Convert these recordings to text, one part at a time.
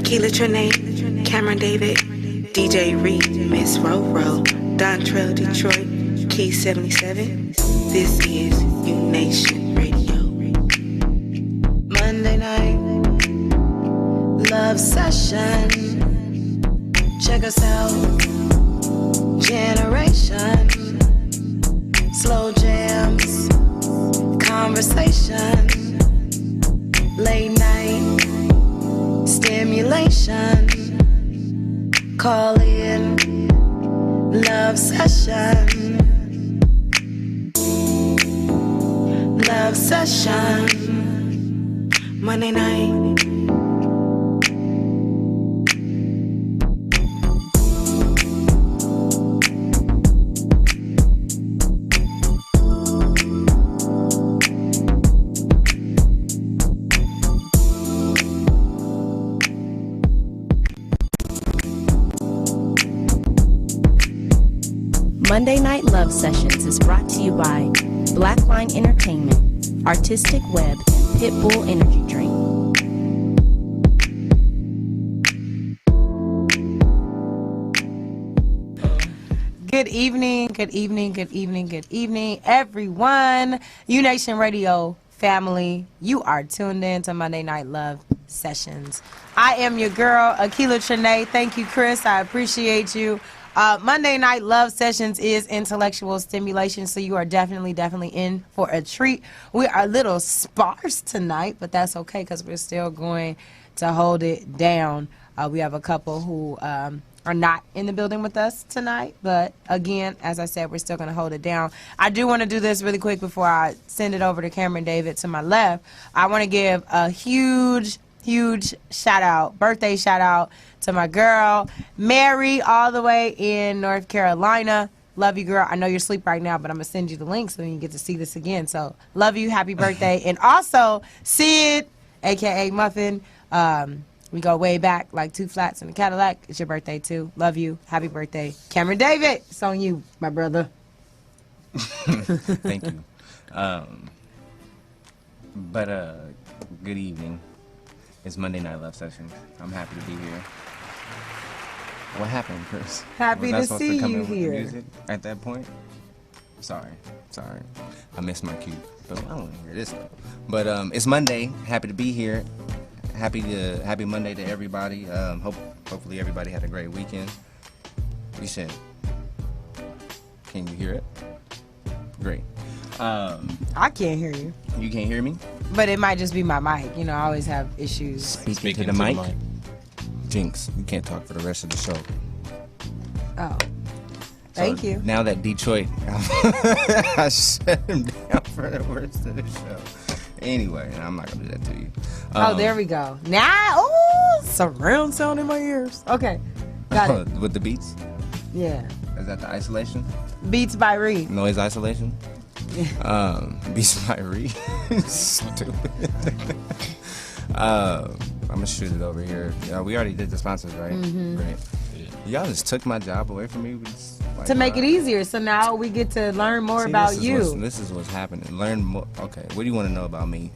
Keela Trinae, Cameron David, DJ Reed, Miss Roro, Dontrell Detroit, Key 77. This is U-Nation Radio. Monday night, love session. Check us out. Generation, slow jams, conversation, late night, stimulation. Call in, love session, love session. Monday night. Monday Night Love Sessions is brought to you by Blackline Entertainment, Artistic Web, and Pitbull Energy Drink. Good evening, good evening, good evening, good evening, everyone. U-Nation Radio family, you are tuned in to Monday Night Love Sessions. I am your girl, Keela Trinae. Thank you, Chris. I appreciate you. Monday Night Love Sessions is intellectual stimulation, so you are definitely in for a treat. We are a little sparse tonight, but that's okay because we're still going to hold it down. We have a couple who are not in the building with us tonight, but again, as I said, we're still going to hold it down. I do want to do this really quick before I send it over to Cameron David to my left. I want to give a huge shout out, birthday shout out to my girl, Mary, all the way in North Carolina. Love you, girl. I know you're asleep right now, but I'm going to send you the link so you get to see this again. So, love you. Happy birthday. And also, Sid, a.k.a. Muffin. We go way back, like 2 flats in a Cadillac. It's your birthday, too. Love you. Happy birthday. Cameron David, it's on you, my brother. Thank you. Good evening. It's Monday Night Love Sessions. I'm happy to be here. What happened, Chris? Happy to see you here. Music at that point? Sorry. I missed my cue. But I don't want to hear this though. But it's Monday. Happy to be here. Happy Monday to everybody. Hopefully everybody had a great weekend. You said, can you hear it? Great. I can't hear you. You can't hear me? But it might just be my mic. You know, I always have issues. Speaking to the mic. Jinx, you can't talk for the rest of the show. Oh. Thank you. Now that Detroit, I shut him down for the rest of the show. Anyway, I'm not going to do that to you. There we go. Now, surround sound in my ears. Okay. Got it. With the beats? Yeah. Is that the isolation? Beats by Reed. Noise isolation? Beats by Reed. Stupid. I'm gonna shoot it over here. We already did the sponsors, right? Mm-hmm. Right. Y'all just took my job away from me. To make it easier, so now we get to learn more about you. This is what's happening. Learn more. Okay, what do you want to know about me?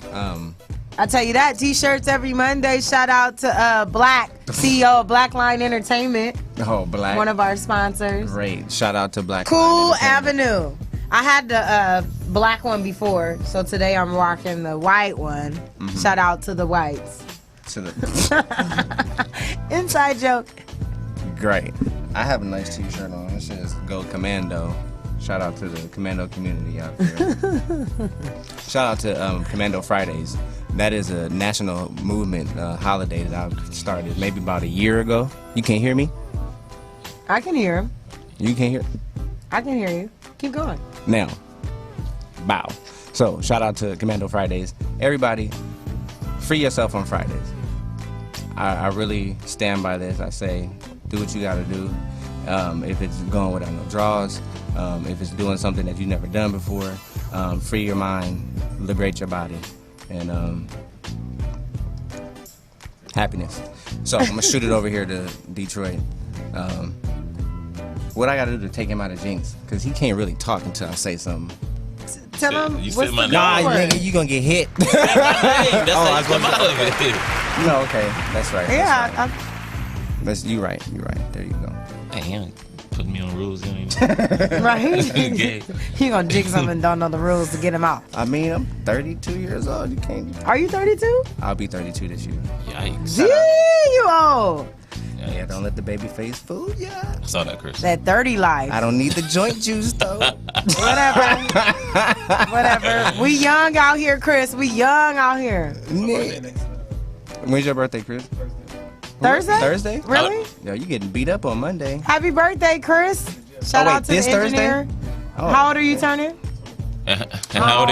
I tell you that, t-shirts every Monday. Shout out to Black, CEO of Blackline Entertainment. Oh, Black. One of our sponsors. Great. Shout out to Black. Cool Avenue. I had the black one before, so today I'm rocking the white one. Mm-hmm. Shout out to the whites. Inside joke. Great. I have a nice t-shirt on. It says Go Commando. Shout out to the Commando community out there. Shout out to Commando Fridays. That is a national movement holiday that I started maybe about a year ago. You can't hear me? I can hear him. You can't hear? I can hear you. Keep going. Now, bow. So, shout out to Commando Fridays. Everybody, free yourself on Fridays. I really stand by this. I say, do what you gotta do. If it's going without no draws, if it's doing something that you've never done before, free your mind, liberate your body, and happiness. So I'm gonna shoot it over here to Detroit. What I gotta do to take him out of Jinx? Because he can't really talk until I say something. Tell him You what's said my the name. Nah, word. nigga, you gonna get hit. That's how you come out of it. No, okay, that's right. Yeah, that's right. You right. There you go. Hey, he ain't putting me on rules. You know. right. Okay. You gonna jinx him and don't know the rules to get him out. I mean, I'm 32 years old. You can't. Are you 32? I'll be 32 this year. Yikes. Gee, you old. Yeah, don't let the baby face fool ya. I saw that, Chris. That 30 life. I don't need the joint juice though. Whatever. We young out here, Chris. We young out here. When's your birthday, Chris? Thursday? Thursday? Really? Yo, you getting beat up on Monday. Happy birthday, Chris. Shout out to this the engineer. Thursday? Oh. How old are you turning? And how old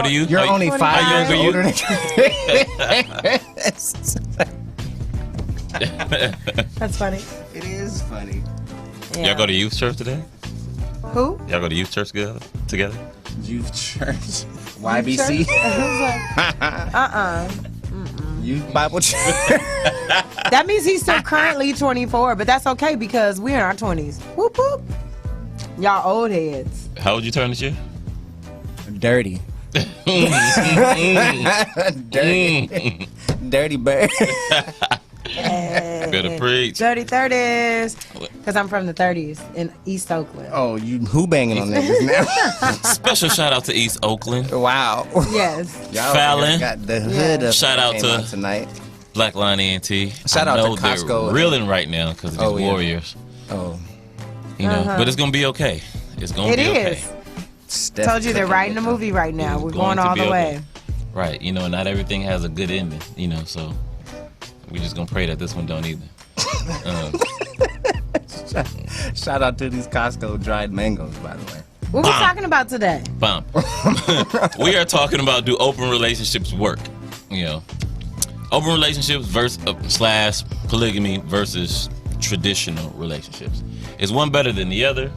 are you? You're only 5 How years young are you? older than That's funny. It is funny. Yeah. Y'all go to youth church today? Who? Y'all go to youth church together? Youth church. YBC. Youth Bible church. That means he's still currently 24, but that's okay because we're in our 20s. Whoop whoop. Y'all old heads. How old you turn this year? Dirty. Dirty. Dirty bird. Better preach. Dirty 30s. Because I'm from the 30s in East Oakland. Oh, you who banging on niggas now? Special shout out to East Oakland. Wow. Yes. Y'all Fallon. got the hood up. Shout out to tonight. Black Line ENT. Shout out to They're Costco. reeling right now because of these Oh, yeah. Warriors. Oh, You know, but it's gonna be okay. It's gonna It be okay. is. Steph Told you they're cooking writing the with movie right now. It's We're going going to all be the okay. way. Right. You know, not everything has a good ending. You know, so we just gonna pray that this one don't either. Shout out to these Costco dried mangoes, by the way. What we talking about today? Bump. We are talking about do open relationships work? You know, open relationships slash polygamy versus traditional relationships. Is one better than the other?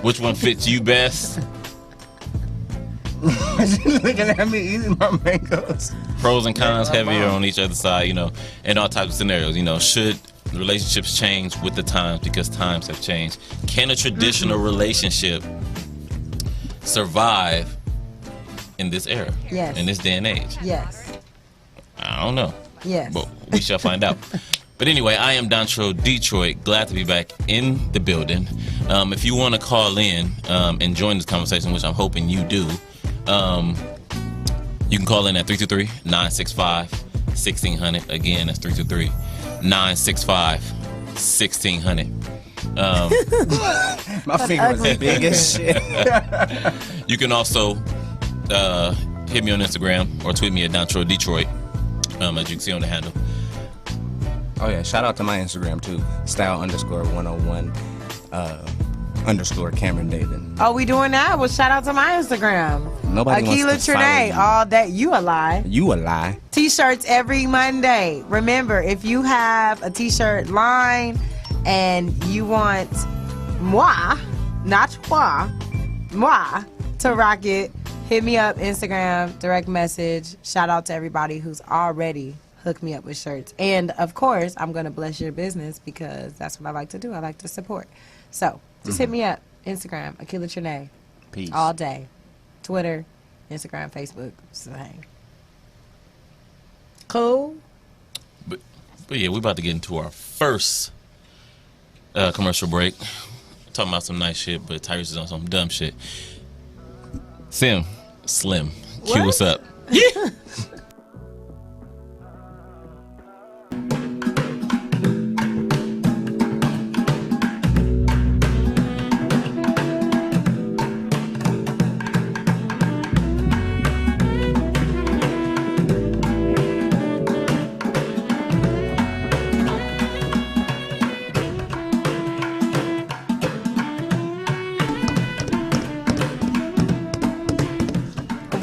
Which one fits you best? Looking at me eating my mangoes. Pros and cons heavier on each other's side, you know, and all types of scenarios. You know, should relationships change with the times because times have changed? Can a traditional relationship survive in this era? Yes. In this day and age? Yes. I don't know. Yes. But we shall find out. But anyway, I am Dontrell Detroit. Glad to be back in the building. If you want to call in and join this conversation, which I'm hoping you do, you can call in at 323-965-1600. Again, that's 323-965-1600. My finger was big as shit. You can also hit me on Instagram or tweet me at Dontrell Detroit, as you can see on the handle. Oh yeah, shout out to my Instagram too. Style_101 _ Cameron David. Oh, we doing that? Well, shout out to my Instagram. Nobody Akila wants to follow Trinae, you. all that. You a lie. You a lie. T-shirts every Monday. Remember, if you have a T-shirt line and you want moi, not moi, to rock it, hit me up, Instagram, direct message. Shout out to everybody who's already hooked me up with shirts. And, of course, I'm going to bless your business because that's what I like to do. I like to support. So, just hit me up, Instagram, Akila Trinae, Peace. all day. Twitter, Instagram, Facebook, same. Cool. But yeah, we're about to get into our first commercial break. Talking about some nice shit, but Tyrese is on some dumb shit. Slim, cue us up. Yeah.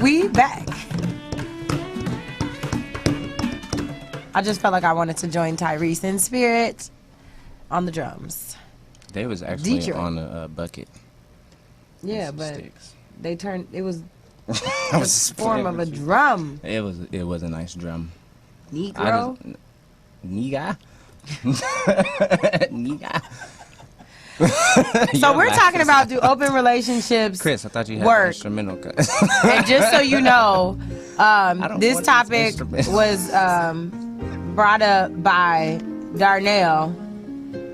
We back. I just felt like I wanted to join Tyrese in spirit on the drums. They was actually Detroit. on a bucket. Yeah, Some but sticks. they turned. It was I was the form of a playing with you. drum. It was a nice drum. Negro. Nigga. Nigga. So we're talking about do open relationships Chris, I thought you had work. an instrumental. And just so you know, this want topic this instrument. was brought up by Darnell,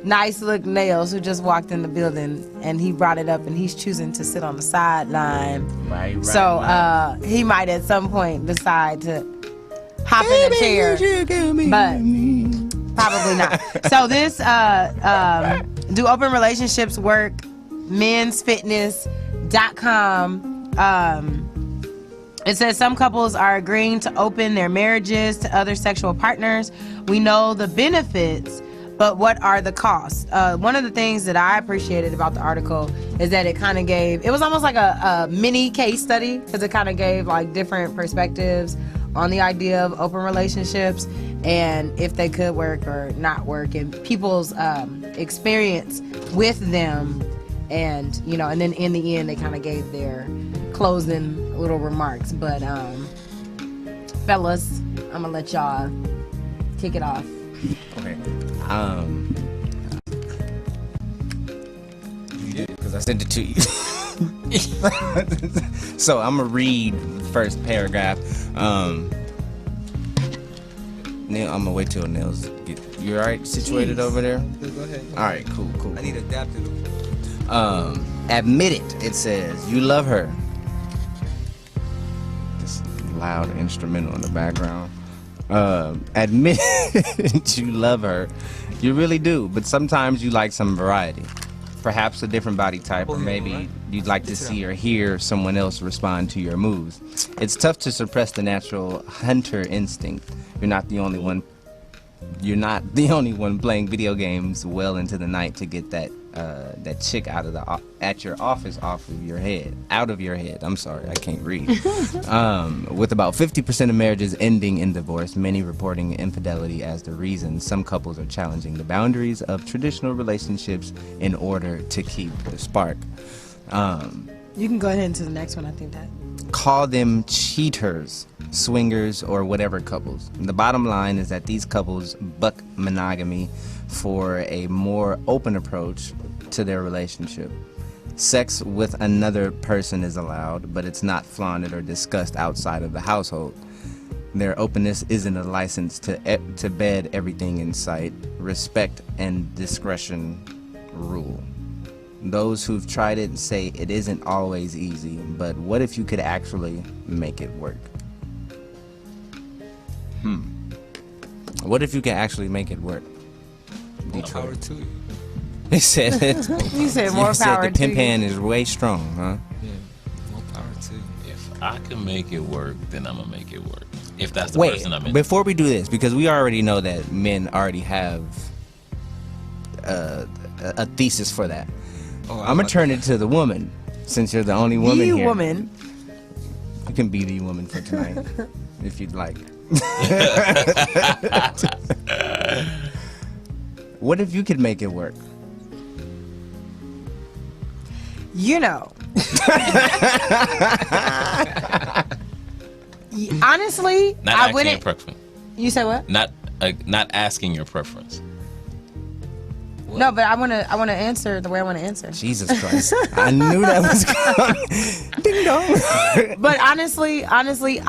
Nice Look Nails, who just walked in the building, and he brought it up, and he's choosing to sit on the sideline. Right. So he might at some point decide to hop in a chair, but probably not. So this do open relationships work? mensfitness.com. It says some couples are agreeing to open their marriages to other sexual partners. We know the benefits, but what are the costs? One of the things that I appreciated about the article is that it kind of gave, it was almost like a mini case study, because it kind of gave like different perspectives on the idea of open relationships and if they could work or not work, and people's experience with them. And, you know, and then in the end, they kind of gave their closing little remarks. But, fellas, I'm going to let y'all kick it off. Okay. Because I sent it to you. So I'm going to read the first paragraph. Neil, I'm going to wait till Neil's you all right situated over there? Go ahead. All right, cool. I need adapted. Admit it says. You love her. This loud instrumental in the background. Admit you love her. You really do, but sometimes you like some variety. Perhaps a different body type, or maybe you'd like to see or hear someone else respond to your moves. It's tough to suppress the natural hunter instinct. You're not the only one playing video games well into the night to get that chick out of your office out of your head. I'm sorry, I can't read. With about 50% of marriages ending in divorce, many reporting infidelity as the reason, some couples are challenging the boundaries of traditional relationships in order to keep the spark. You can go ahead into the next one, I think that. Call them cheaters, swingers, or whatever couples. The bottom line is that these couples buck monogamy for a more open approach to their relationship. Sex with another person is allowed, but it's not flaunted or discussed outside of the household. Their openness isn't a license to bed everything in sight. Respect and discretion rule. Those who've tried it say it isn't always easy, but what if you could actually make it work? What if you can actually make it work? More power to you. He said You said more power the to pimp you. hand is way strong, huh? Yeah, more power to you. If I can make it work, then I'm gonna make it work. If that's the Wait, person I'm in. before we do this, because we already know that men already have a thesis for that. I'm gonna turn it to the woman, since you're the only woman The here. woman. You can be the woman for tonight, if you'd like. What if you could make it work? You know. Honestly, not I asking your wouldn't. preference. You said what? Not asking your preference. No, but I want to answer the way I want to answer. Jesus Christ. I knew that was coming. Ding dong. But honestly, I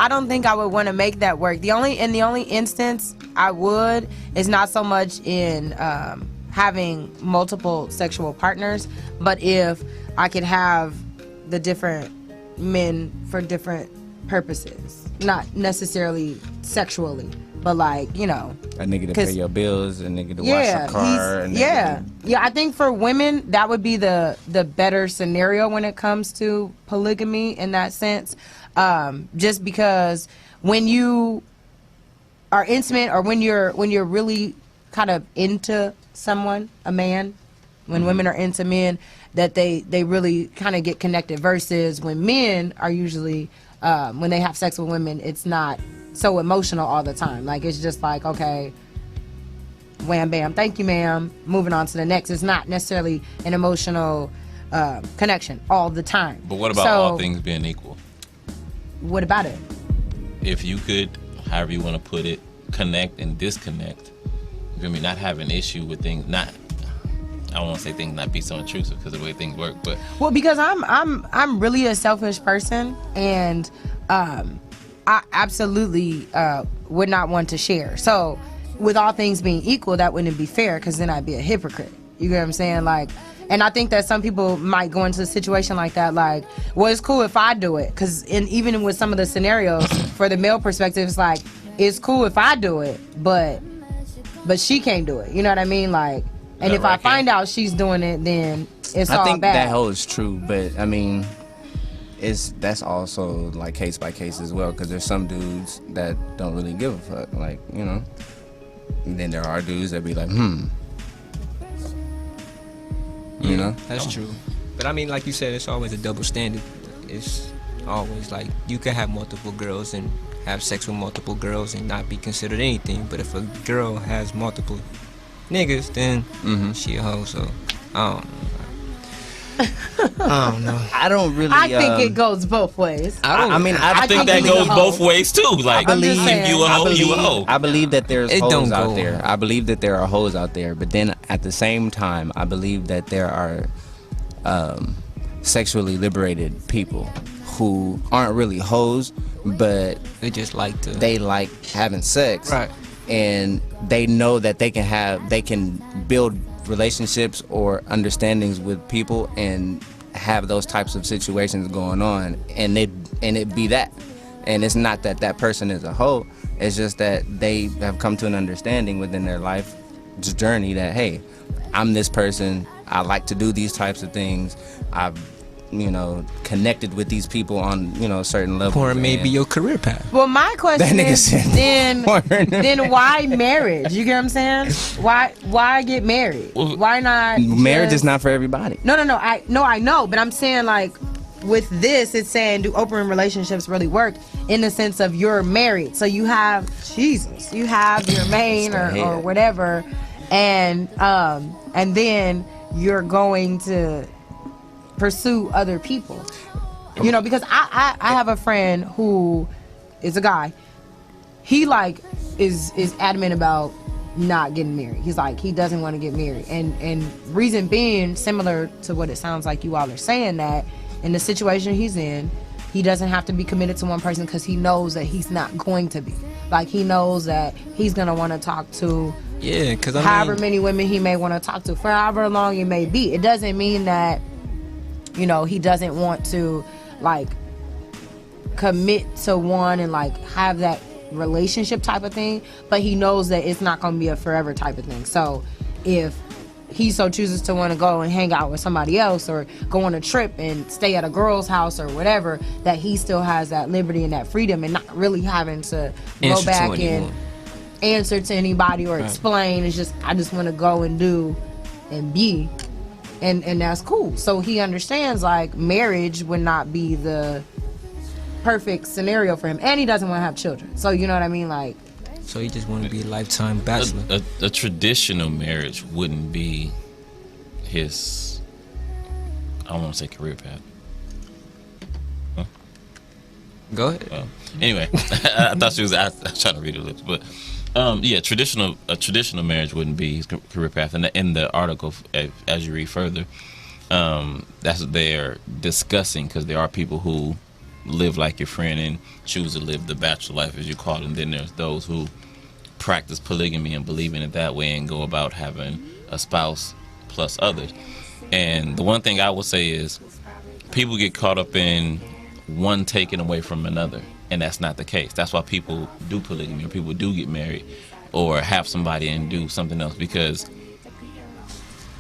don't think I would want to make that work. The only instance I would is not so much in having multiple sexual partners, but if I could have the different men for different purposes, not necessarily sexually, but like, you know. A nigga to pay your bills, a nigga to wash Yeah, your car. a nigga yeah. I think for women that would be the better scenario when it comes to polygamy in that sense, just because when you are intimate or when you're really kind of into someone, a man, when women are into men, that they really kind of get connected, versus when men are usually when they have sex with women, it's not so emotional all the time. Like, it's just like, okay, wham bam, thank you ma'am, moving on to the next. It's not necessarily an emotional connection all the time. But what about all things being equal? What about it? If you could, however you want to put it, connect and disconnect, you feel me? Not have an issue with things, not I don't want to say things not be so intrusive because of the way things work, but Well, because I'm really a selfish person, and I absolutely would not want to share. So, with all things being equal, that wouldn't be fair, because then I'd be a hypocrite. You get what I'm saying? Like, and I think that some people might go into a situation like that, like, well, it's cool if I do it, because even with some of the scenarios, for the male perspective, it's like, it's cool if I do it, but she can't do it. You know what I mean? Like, and if I find out she's doing it, then it's all bad. I think that holds true, but I mean, that's also like case by case as well, because there's some dudes that don't really give a fuck, like, you know. And then there are dudes that be like, you know. That's true. But I mean, like you said, it's always a double standard. It's always like you can have multiple girls and have sex with multiple girls and not be considered anything. But if a girl has multiple niggas, then she a hoe. So I don't know. I don't really. I think it goes both ways. I think that goes both ways too. Like, if you a hoe, you a hoe. I believe that there's hoes out there. on. I believe that there are hoes out there, but then at the same time, I believe that there are sexually liberated people who aren't really hoes, but they just like to. They like having sex, right? And they know that they can build relationships or understandings with people and have those types of situations going on, and it be that, and it's not that that person is a hoe, it's just that they have come to an understanding within their life journey that, hey, I'm this person, I like to do these types of things, I've connected with these people on a certain level. Porn may be your career path. Well, my question is, then why marriage? You get what I'm saying? Why get married? Why not? Marriage is not for everybody. No. I know, but I'm saying, like, with this, it's saying, do open relationships really work in the sense of you're married, so you have you have your main or whatever, and then you're going to pursue other people, because I have a friend who is a guy. He is adamant about not getting married. He's like, he doesn't want to get married, and reason being similar to what it sounds like you all are saying, that in the situation he's in, he doesn't have to be committed to one person because he knows that he's not going to be. Like, he knows that he's gonna want to talk to however many women he may want to talk to for however long it may be. It doesn't mean that he doesn't want to, like, commit to one and, like, have that relationship type of thing, but he knows that it's not going to be a forever type of thing. So if he so chooses to want to go and hang out with somebody else or go on a trip and stay at a girl's house or whatever, that he still has that liberty and that freedom and not really having to go back and answer to anybody or explain. It's just, I just want to go and do and be. And that's cool. So he understands, like, marriage would not be the perfect scenario for him, and he doesn't want to have children. So you know what I mean, like. So he just want to be a lifetime bachelor. A traditional marriage wouldn't be his. I don't want to say career path. Huh? Go ahead. Anyway, I thought she was. I was trying to read her lips, but. A traditional marriage wouldn't be his career path. And in the article, as you read further, that's what they're discussing, because there are people who live like your friend and choose to live the bachelor life, as you call it, and then there's those who practice polygamy and believe in it that way and go about having a spouse plus others. And the one thing I will say is, people get caught up in one taken away from another. And that's not the case. That's why people do polygamy, or people do get married, or have somebody and do something else, because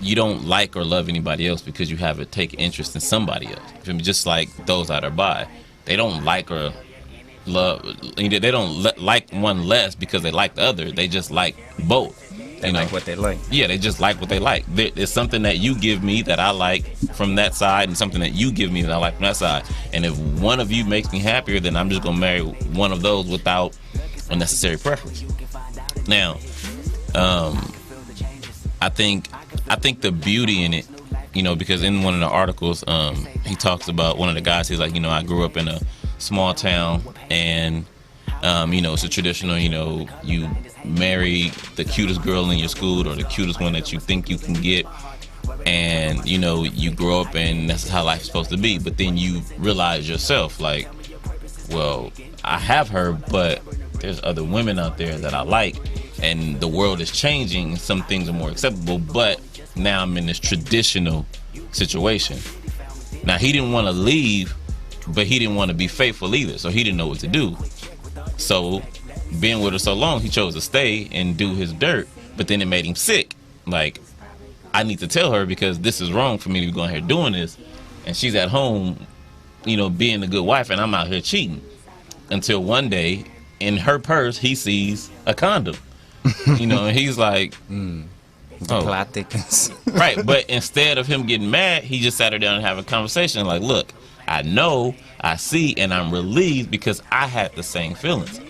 you don't like or love anybody else because you have to take interest in somebody else. Just like those that are bi, they don't like or love. They don't like one less because they like the other. They just like both. They like what they like. Yeah, they just like what they like. There's something that you give me that I like from that side, and something that you give me that I like from that side. And if one of you makes me happier, then I'm just gonna marry one of those without unnecessary preference. Now, I think the beauty in it, because in one of the articles, he talks about one of the guys. He's like, I grew up in a small town, and it's a traditional, you marry the cutest girl in your school or the cutest one that you think you can get, and you know you grow up and that's how life's supposed to be. But then you realize yourself, like, well, I have her, but there's other women out there that I like, and the world is changing. Some things are more acceptable, but now I'm in this traditional situation. Now he didn't want to leave, but he didn't want to be faithful either, so he didn't know what to do. So being with her so long, he chose to stay and do his dirt, but then it made him sick. Like, I need to tell her because this is wrong for me to be going here doing this, and she's at home, you know, being a good wife, and I'm out here cheating. Until one day, in her purse, he sees a condom. You know, and he's like, Plot thickens. right. But instead of him getting mad, he just sat her down and have a conversation. Like, look, I know, I see, and I'm relieved because I had the same feelings.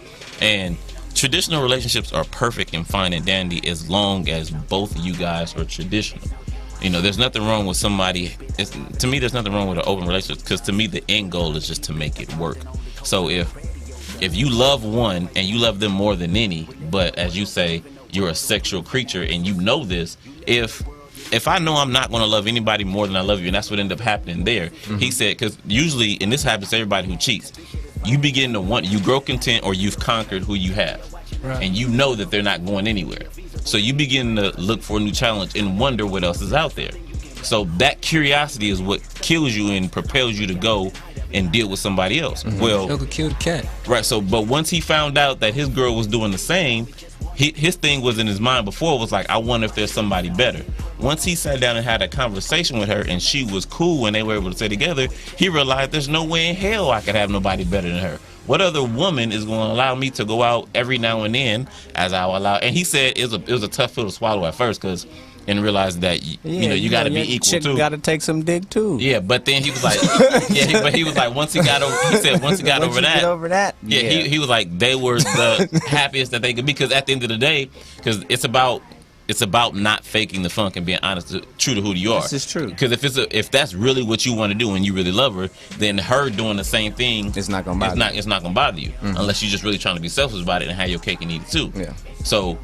And traditional relationships are perfect and fine and dandy as long as both of you guys are traditional. You know, there's nothing wrong with somebody. To me, there's nothing wrong with an open relationship because to me, the end goal is just to make it work. So if you love one and you love them more than any, but as you say, you're a sexual creature and you know this, if I know I'm not going to love anybody more than I love you, and that's what ended up happening there, he said, because usually, and this happens to everybody who cheats, you begin to want, you grow content or you've conquered who you have. Right. And you know that they're not going anywhere. So you begin to look for a new challenge and wonder what else is out there. So that curiosity is what kills you and propels you to go and deal with somebody else. Well, you could kill the cat. Right. So, but once he found out that his girl was doing the same, his thing was in his mind before was like, I wonder if there's somebody better. Once he sat down and had a conversation with her and she was cool and they were able to stay together, he realized there's no way in hell I could have nobody better than her. What other woman is going to allow me to go out every now and then as I allow? And he said it was a tough pill to swallow at first because and realized that you know you got to be equal too. Got to take some dick too. Yeah, but then he was like, but he was like once he got over, he said once he got over that, he was like they were the happiest that they could be because at the end of the day, because it's about not faking the funk and being honest, true to who you are. This is true. Because if that's really what you want to do and you really love her, then her doing the same thing, it's not gonna bother you. It's not gonna bother you unless you're just really trying to be selfish about it and have your cake and eat it too. Yeah. So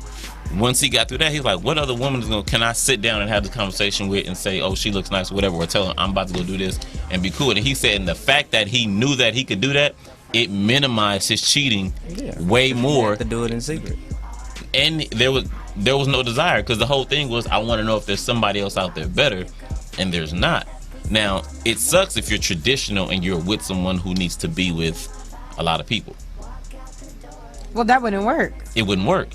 once he got through that, he's like, what other woman can I sit down and have this conversation with and say, oh, she looks nice or whatever, or tell her I'm about to go do this and be cool. And he said, and the fact that he knew that he could do that, it minimized his cheating way more. To do it in secret. And there was no desire because the whole thing was, I want to know if there's somebody else out there better, and there's not. Now, it sucks if you're traditional and you're with someone who needs to be with a lot of people. Well, that wouldn't work. It wouldn't work.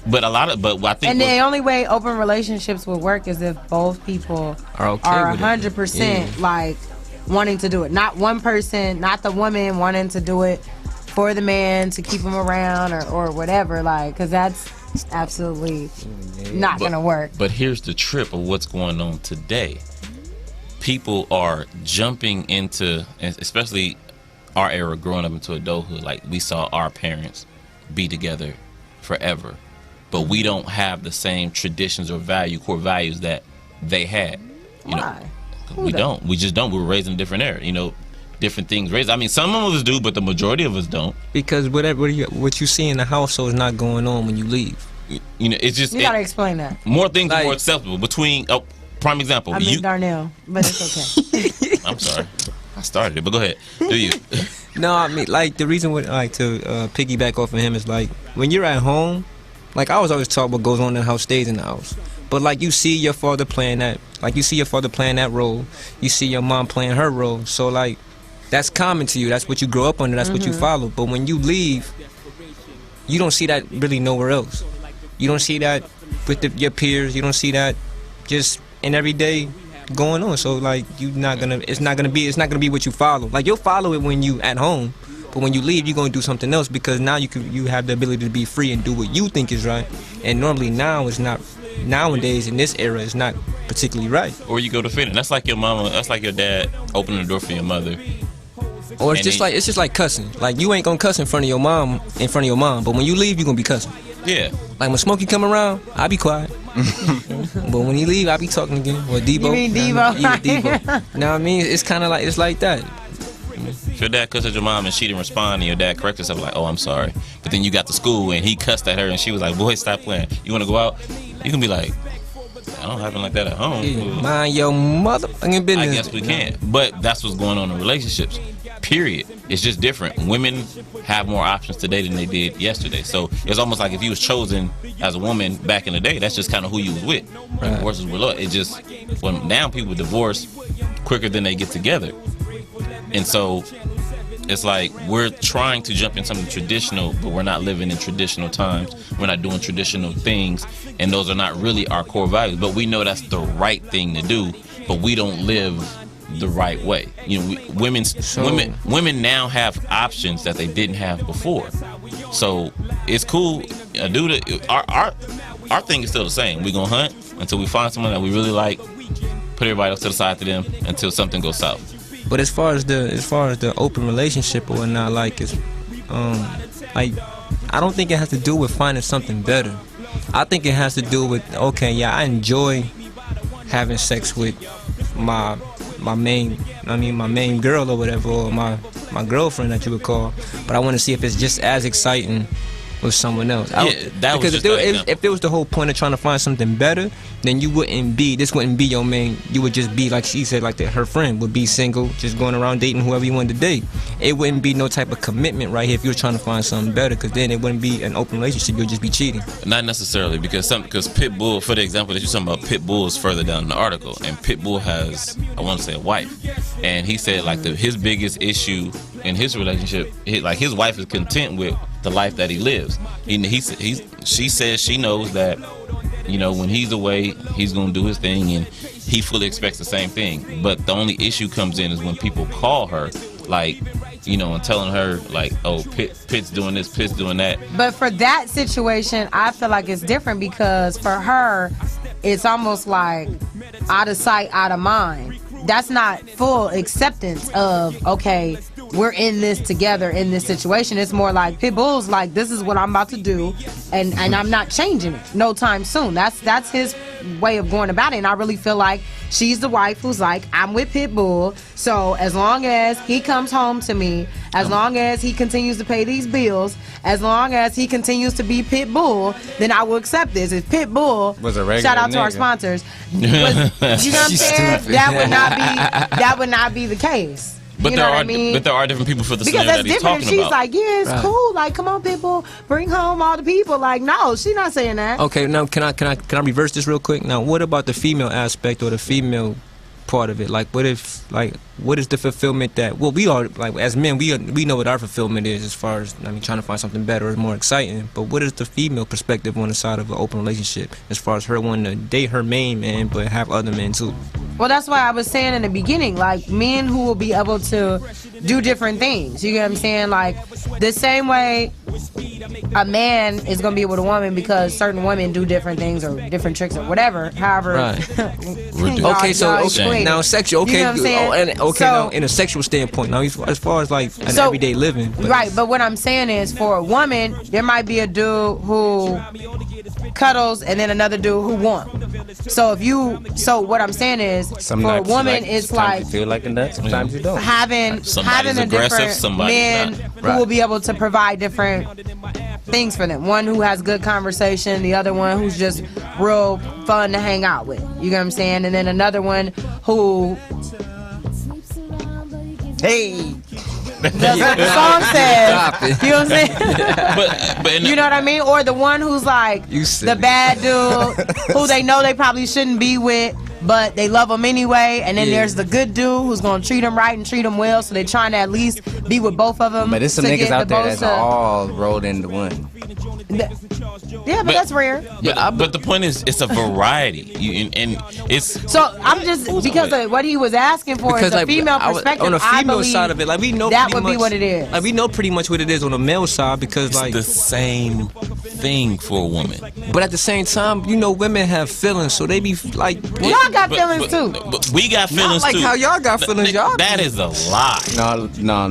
But I think. And the only way open relationships would work is if both people are 100% like wanting to do it. Not one person, not the woman wanting to do it for the man to keep him around or whatever. Like, because that's absolutely not gonna work. But here's the trip of what's going on today. People are jumping into, especially our era, growing up into adulthood. Like we saw our parents be together forever. But we don't have the same traditions or core values that they had. You Why? We don't. We just don't. We were raised in a different era. You know, different things raised. I mean, some of us do, but the majority of us don't. Because what you see in the household is not going on when you leave. You know, it's just you gotta explain that. More things are more acceptable between. Prime example. I mean Darnell, but it's okay. I'm sorry. I started it, but go ahead. Do you? No, I mean, like the reason to piggyback off of him is like when you're at home. Like, I was always taught what goes on in the house stays in the house. But, like, you see your father playing that. Like, you see your father playing that role. You see your mom playing her role. So, like, that's common to you. That's what you grow up under. That's what you follow. But when you leave, you don't see that really nowhere else. You don't see that with your peers. You don't see that just in every day going on. So, like, it's not gonna be what you follow. Like, you'll follow it when you at home. But when you leave, you're going to do something else because now you have the ability to be free and do what you think is right. And normally nowadays in this era, it's not particularly right. Or you go to fit. That's like your mama. That's like your dad opening the door for your mother. Or it's just like cussing. Like you ain't gonna cuss in front of your mom, but when you leave, you're gonna be cussing. Yeah. Like when Smokey come around, I be quiet. But when he leave, I be talking again. Or Debo. You mean Debo? Yeah, Debo. Know what I mean? It's kind of like that. If your dad cussed at your mom and she didn't respond and your dad corrected herself like, oh, I'm sorry. But then you got to school and he cussed at her and she was like, boy, stop playing. You want to go out? You can be like, I don't have it like that at home. Yeah, mind your motherfucking business. I guess we can. But that's what's going on in relationships. Period. It's just different. Women have more options today than they did yesterday. So it's almost like if you was chosen as a woman back in the day, that's just kind of who you was with. Right. Divorces were low. It just, well, now people divorce quicker than they get together. And so it's like we're trying to jump in something traditional, but we're not living in traditional times. We're not doing traditional things, and those are not really our core values. But we know that's the right thing to do, but we don't live the right way. You know, women now have options that they didn't have before. So it's cool. Our thing is still the same. We're gonna hunt until we find someone that we really like, put everybody else to the side to them until something goes south. But as far as the open relationship or whatnot, like it's like I don't think it has to do with finding something better. I think it has to do with, okay, yeah, I enjoy having sex with my main girl or whatever, or my girlfriend that you would call, but I want to see if it's just as exciting with someone else. Because if there was the whole point of trying to find something better, then this wouldn't be your main. You would just be, like she said, like her friend would be single, just going around dating whoever you wanted to date. It wouldn't be no type of commitment right here if you were trying to find something better, because then it wouldn't be an open relationship. You'll just be cheating. Not necessarily, because Pitbull, for the example that you're talking about, Pitbull is further down in the article, and Pitbull has, I want to say, a wife, and he said like his biggest issue in his relationship, his wife is content with the life that he lives. She says she knows that, you know, when he's away, he's gonna do his thing, and he fully expects the same thing. But the only issue comes in is when people call her, like, you know, and telling her like, oh, Pitt's doing this, Pitt's doing that. But for that situation, I feel like it's different, because for her, it's almost like out of sight, out of mind. That's not full acceptance of, okay, we're in this together in this situation. It's more like Pitbull's like, this is what I'm about to do, and I'm not changing it no time soon. That's his way of going about it. And I really feel like she's the wife who's like, I'm with Pitbull, so as long as he comes home to me, as long as he continues to pay these bills, as long as he continues to be Pitbull, then I will accept this. If Pitbull was a regular shout out nigga to our sponsors, you know what I'm saying? That would not be the case. But you there know are what I mean? but there are different people for the because scenario that's that he's different. talking She's about. like, yeah, it's Right. cool. Like, come on, Pitbull, bring home all the people. Like, no, she's not saying that. Okay, now can I reverse this real quick? Now, what about the female aspect or the female part of it? Like, what is the fulfillment that? Well, we are, like, as men, we know what our fulfillment is, as far as, I mean, trying to find something better or more exciting. But what is the female perspective on the side of an open relationship, as far as her wanting to date her main man but have other men too? Well, that's why I was saying in the beginning, like, men who will be able to do different things. You get what I'm saying? Like, the same way a man is going to be with a woman, because certain women do different things or different tricks or whatever. However, Right. Okay, Now sexual, okay, You know what I'm saying? now in a sexual standpoint, now as far as like an everyday living, right? But what I'm saying is, for a woman, there might be a dude who cuddles and then another dude who won't. So what I'm saying is, for a woman, it's like you feel like a nut, sometimes you don't. having a different men who will be able to provide different things for them. One who has good conversation, the other one who's just real fun to hang out with. You get what I'm saying? And then another one who, hey, that's what the song says. You know what I'm saying? but you know what I mean? Or the one who's like the bad dude who they know they probably shouldn't be with, but they love him anyway. And then there's the good dude who's gonna treat him right and treat him well, so they're trying to at least be with both of them. But there's some niggas out there that's all rolled into one. Yeah, but that's rare. Yeah, but the point is, it's a variety, and it's. So I'm just, because of what he was asking for is a female perspective. On the female side of it, like, we know that would be what it is. Like, we know pretty much what it is on the male side, because It's like the same thing for a woman. But at the same time, you know, women have feelings, so they be like, Y'all got feelings too. But we got feelings Not like too. how y'all got feelings, y'all. That is a lie. No.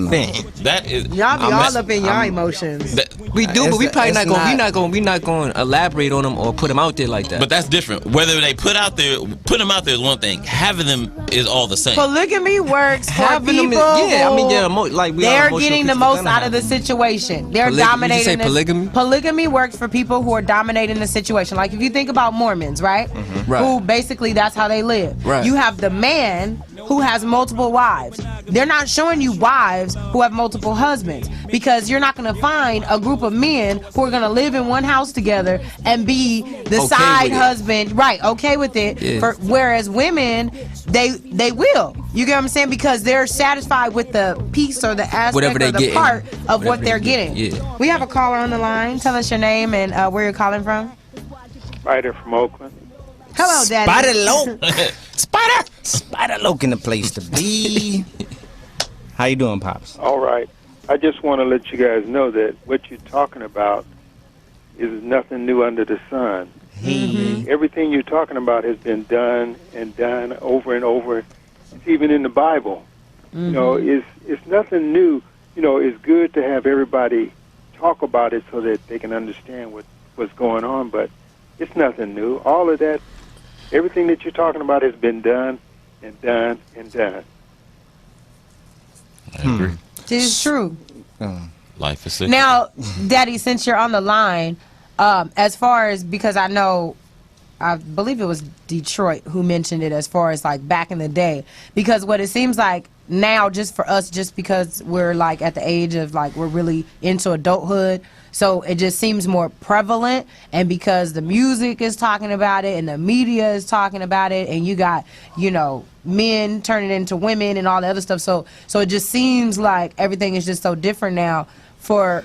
That is. Y'all be all up in y'all emotions. We do, but we probably it's not gonna elaborate on them or put them out there like that. But that's different. Whether they put them out there is one thing. Having them is all the same. Polygamy works for Having them people is- yeah, I mean, who yeah, like we are they're emotional getting the people, most gonna out of the have them. situation. They're Did you dominating. say this- polygamy? Polygamy works for people who are dominating the situation. Like if you think about Mormons, right? Right. Who basically that's how they live. Right. You have the man who has multiple wives. They're not showing you wives who have multiple husbands because you're not going to find a group of men who are going to live in one house together and be the Okay side with it. husband, right? Okay with it. Yeah. Whereas women, they will. You get what I'm saying? Because they're satisfied with the piece or the aspect Whatever or they the getting. part of Whatever what they're they getting. getting, yeah. We have a caller on the line. Tell us your name and where you're calling from. Spider from Oakland. Hello, Daddy. Spider Loke in the place to be. How you doing, Pops? All right. I just want to let you guys know that what you're talking about is nothing new under the sun. Everything you're talking about has been done and done over and over. It's even in the Bible. You know, it's nothing new. You know, it's good to have everybody talk about it so that they can understand what's going on, but it's nothing new. All of that, everything that you're talking about has been done and done and done. I agree. This is true. Life is sick. Now, Daddy, since you're on the line, as far as, because I know, I believe it was Detroit who mentioned it as far as like back in the day, because what it seems like now, just for us, just because we're like at the age of like we're really into adulthood, so it just seems more prevalent, and because the music is talking about it and the media is talking about it, and you got, you know, men turning into women and all the other stuff, so it just seems like everything is just so different now. For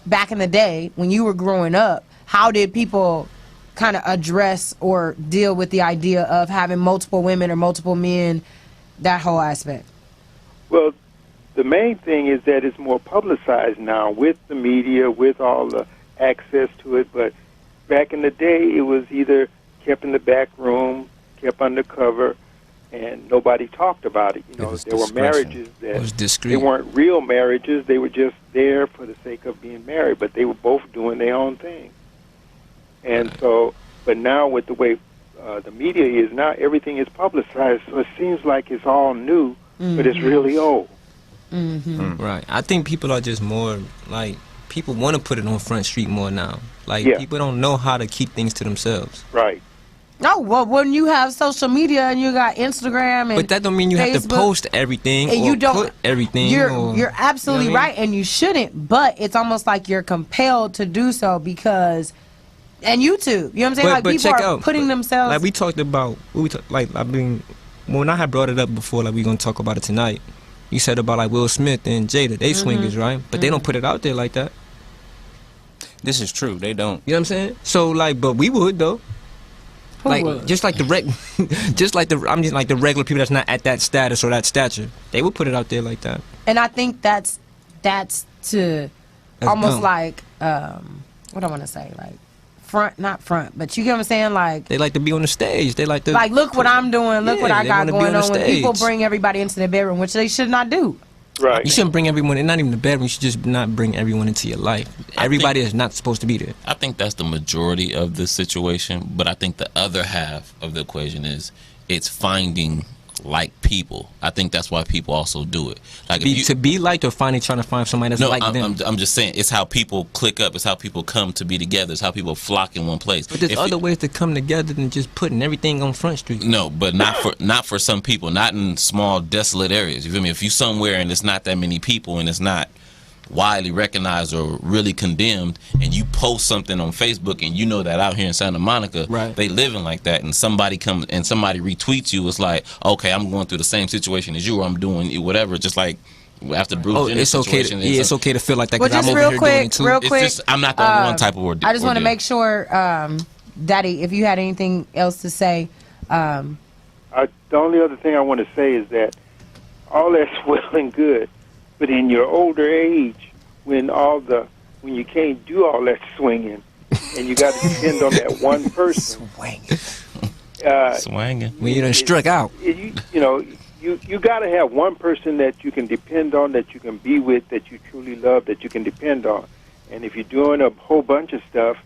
back in the day when you were growing up, how did people kind of address or deal with the idea of having multiple women or multiple men, that whole aspect? Well, the main thing is that it's more publicized now with the media, with all the access to it. But back in the day, it was either kept in the back room, kept undercover, and nobody talked about it. You know, there were marriages that they weren't real marriages. They were just there for the sake of being married, but they were both doing their own thing. And so, but now with the way the media is now, everything is publicized, so it seems like it's all new, but it's really old. Right. I think people are just more like, people want to put it on Front Street more now. Like, people don't know how to keep things to themselves. Right. Oh, well, when you have social media and you got Instagram and But that don't mean you have to Facebook, post everything and or you don't put everything. You're absolutely you know what I right, and you shouldn't. But it's almost like you're compelled to do so because, and YouTube, you know what I'm saying? Like people are putting themselves. Like we talked about, like I mean, when I had brought it up before, like we gonna talk about it tonight. You said about like Will Smith and Jada, they swingers, right? But they don't put it out there like that. This is true. They don't. You know what I'm saying? So like, but we would though. Who like would? just like the regular people that's not at that status or that stature, they would put it out there like that. And I think that's to almost dumb. like what I want to say, like not front, but you get what I'm saying, like They like to be on the stage. They like to like look what I'm doing, look what I they got wanna be going on on. the When people stage. bring everybody into their bedroom, which they should not do. Right. You shouldn't bring everyone in, not even the bedroom. You should just not bring everyone into your life. Everybody is not supposed to be there. I think that's the majority of the situation, but I think the other half of the equation is it's finding like people. I think that's why people also do it. Like To be liked or trying to find somebody that's like them. I'm just saying it's how people click up. It's how people come to be together. It's how people flock in one place. But there's other ways to come together than just putting everything on Front Street. No, but not for some people. Not in small, desolate areas. You feel me? If you somewhere and it's not that many people and it's not widely recognized or really condemned, and you post something on Facebook and you know that out here in Santa Monica, they living like that, and somebody comes and somebody retweets you, it's like, okay, I'm going through the same situation as you, or I'm doing whatever. Just like after Bruce Jenner situation. It's okay to feel like that. Well, just real quick, I'm not the only one type of ordeal. I just want to make sure, Daddy, if you had anything else to say. The only other thing I want to say is that all that's well and good, but in your older age, when you can't do all that swinging, and you got to depend on that one person, Swanging. When you done struck out. You got to have one person that you can depend on, that you can be with, that you truly love, that you can depend on. And if you're doing a whole bunch of stuff,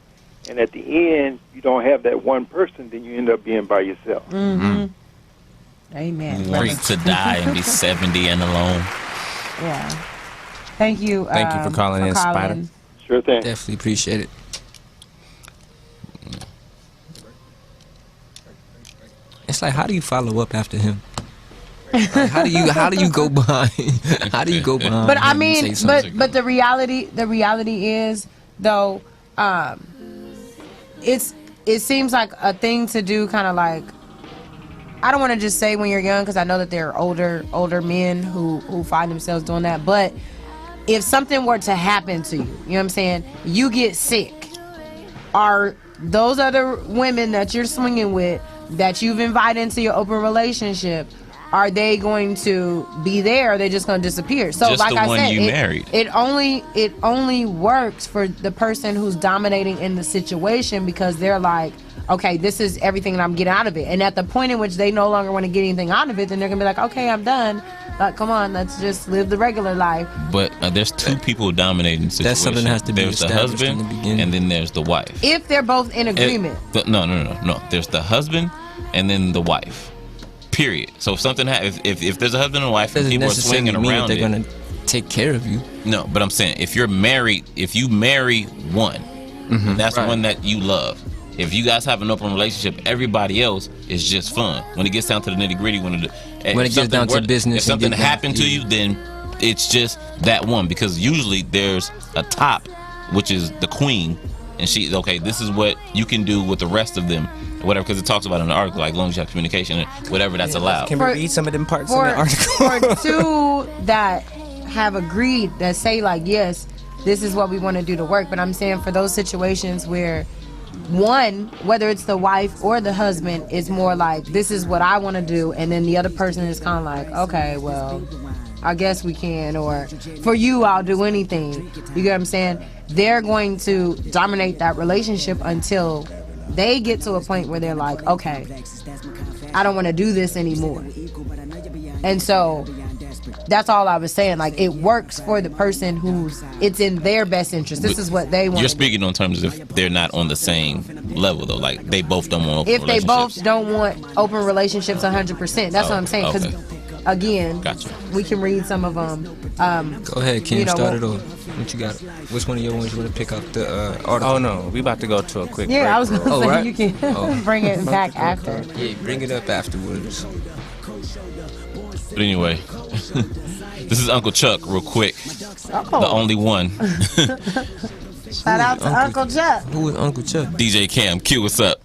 and at the end you don't have that one person, then you end up being by yourself. Mm-hmm. Amen. Wait to die and be 70 and alone. Yeah. Thank you. Thank you for calling in, Spider. Sure thing. Definitely appreciate it. It's like, how do you follow up after him? Like, how do you go behind? How do you go behind? But I mean, but the reality is though, it seems like a thing to do, kind of like, I don't want to just say when you're young, because I know that there are older men who find themselves doing that. But if something were to happen to you, you know what I'm saying, you get sick, are those other women that you're swinging with, that you've invited into your open relationship, are they going to be there, or are they just going to disappear? So just like the I one said, you married. it only works for the person who's dominating in the situation, because they're like, okay, this is everything that I'm getting out of it. And at the point in which they no longer want to get anything out of it, then they're going to be like, okay, I'm done. Like, come on, let's just live the regular life. But there's two people dominating the situation. That's something that has to be There's the established husband, in the beginning. and then there's the wife. If they're both in agreement. No. There's the husband, and then the wife. Period. So if something happens, if there's a husband and wife, and people are swinging around, they're gonna take care of you. No, but I'm saying, if you're married, if you marry one, that's one that you love. If you guys have an open relationship, everybody else is just fun. When it gets down to the nitty gritty, when it gets down to business, if something happened to you, then it's just that one. Because usually there's a top, which is the queen, and she's okay. This is what you can do with the rest of them, whatever. Because it talks about in the article, like, as long as you have communication and whatever, that's allowed. Can we read some of them parts in the article? For two that have agreed, that say like, yes, this is what we want to do to work. But I'm saying, for those situations where one, whether it's the wife or the husband, is more like, this is what I want to do, and then the other person is kind of like, okay, well, I guess we can, or for you, I'll do anything. You get what I'm saying? They're going to dominate that relationship until they get to a point where they're like, okay, I don't want to do this anymore. And so that's all I was saying. Like, it works for the person who's, it's in their best interest. This is what they want. You're speaking on terms of if they're not on the same level, though. Like, they both don't want open relationships. If they both don't want open relationships 100%. That's what I'm saying. Because, again, we can read some of them. Go ahead, Kim. Start it off. What you got? Which one of your ones you want to pick up the article? Oh, no. We about to go to a quick break. I was going to say, right? you can bring it back after. Yeah, bring it up afterwards. But anyway, this is Uncle Chuck, real quick. The only one. Shout out to Uncle Chuck. Who is Uncle Chuck? DJ Cam, Q, what's up?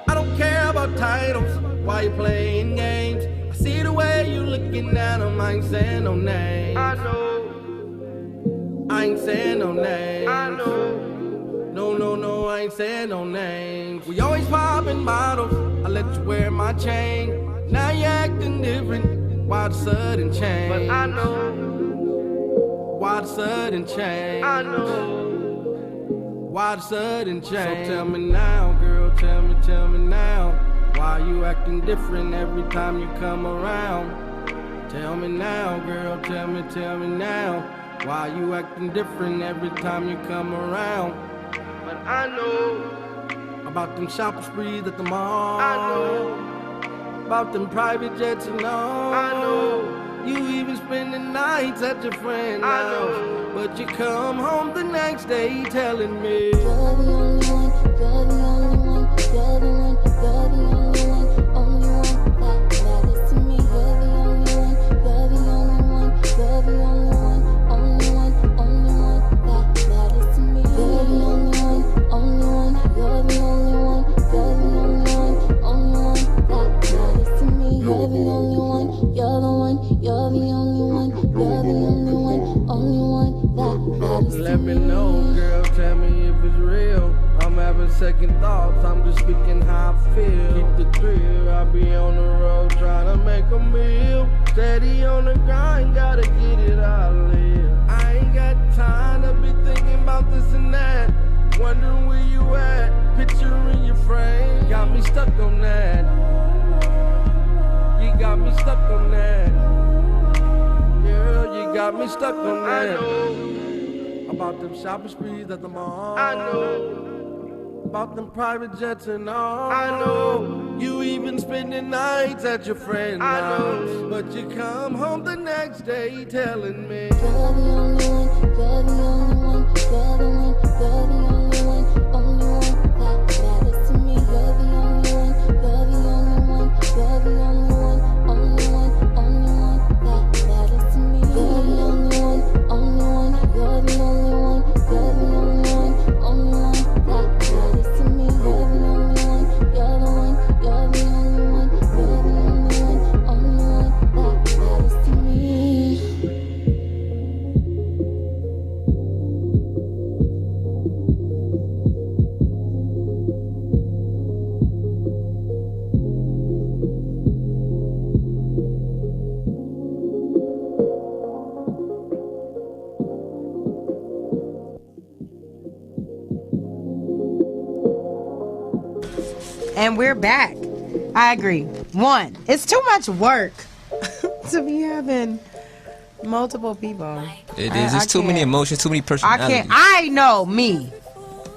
I don't care about titles, why you playing games. I see the way you looking at them, I ain't saying no names. I know, I ain't saying no names. I know, no, I ain't saying no names. We always popping bottles, I let you wear my chain. Now you acting different, why the sudden change? But I know, why the sudden change? I know, why the sudden change? So tell me now, girl, tell me now. Why you acting different every time you come around? Tell me now, girl, tell me now. Why you acting different every time you come around? But I know about them shopping sprees at the mall. I know about them private jets and all. I know you even spending nights at your friend's house. But you come home the next day telling me you're the only one, you're the only one, you're the one, you're the only one, only one that matters to me. You're the only one, you're the only one, you're the only one, only one that matters to me. You're the only one, you're the only one, you're the only one, only one that matters to me. You're the only one, you're the one, you're the only one, you're the only one, only one that matters to me. Let me know, girl, tell me if it's real. I'm having second thoughts, I'm just speaking how I feel. Keep the thrill, I be on the road trying to make a meal. Steady on the grind, gotta get it how I live. I ain't got time to be thinking about this and that. Wondering where you at, picture in your frame. Got me stuck on that. You got me stuck on that. Girl, you got me stuck on that. I know about them shopping sprees at the mall. I know about them private jets and all. I know you even spending nights at your friend's house. But you come home the next day telling me you're the only one, you're the only one, you're the one, you're the only one, only one that matters to me. You're the only one, you're the only one, you're the only one, only one that matters to me. You're the only one, you're the only one, you're the only one, only one that matters to me. You're the only one, you're the one, you're the only one, you're the only one, only one that matters to me. And we're back. I agree. One, it's too much work to be having multiple people. It is. It's too many emotions, too many personalities. I know me.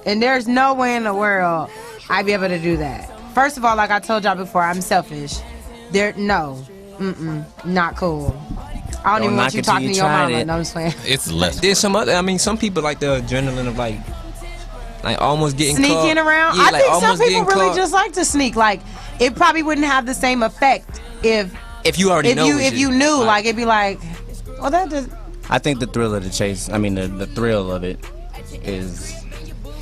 And there's no way in the world I'd be able to do that. First of all, like I told y'all before, I'm selfish. Not cool. I don't even want you talking to your mama. No, I'm just playing. It's less. There's some other. I mean, some people like the adrenaline of like almost getting sneaking caught. around. Yeah, I like think some people really caught. just like to sneak. Like it probably wouldn't have the same effect if you already know. If you knew, like it'd be like, well, that just. I think the thrill of the chase. I mean, the thrill of it is.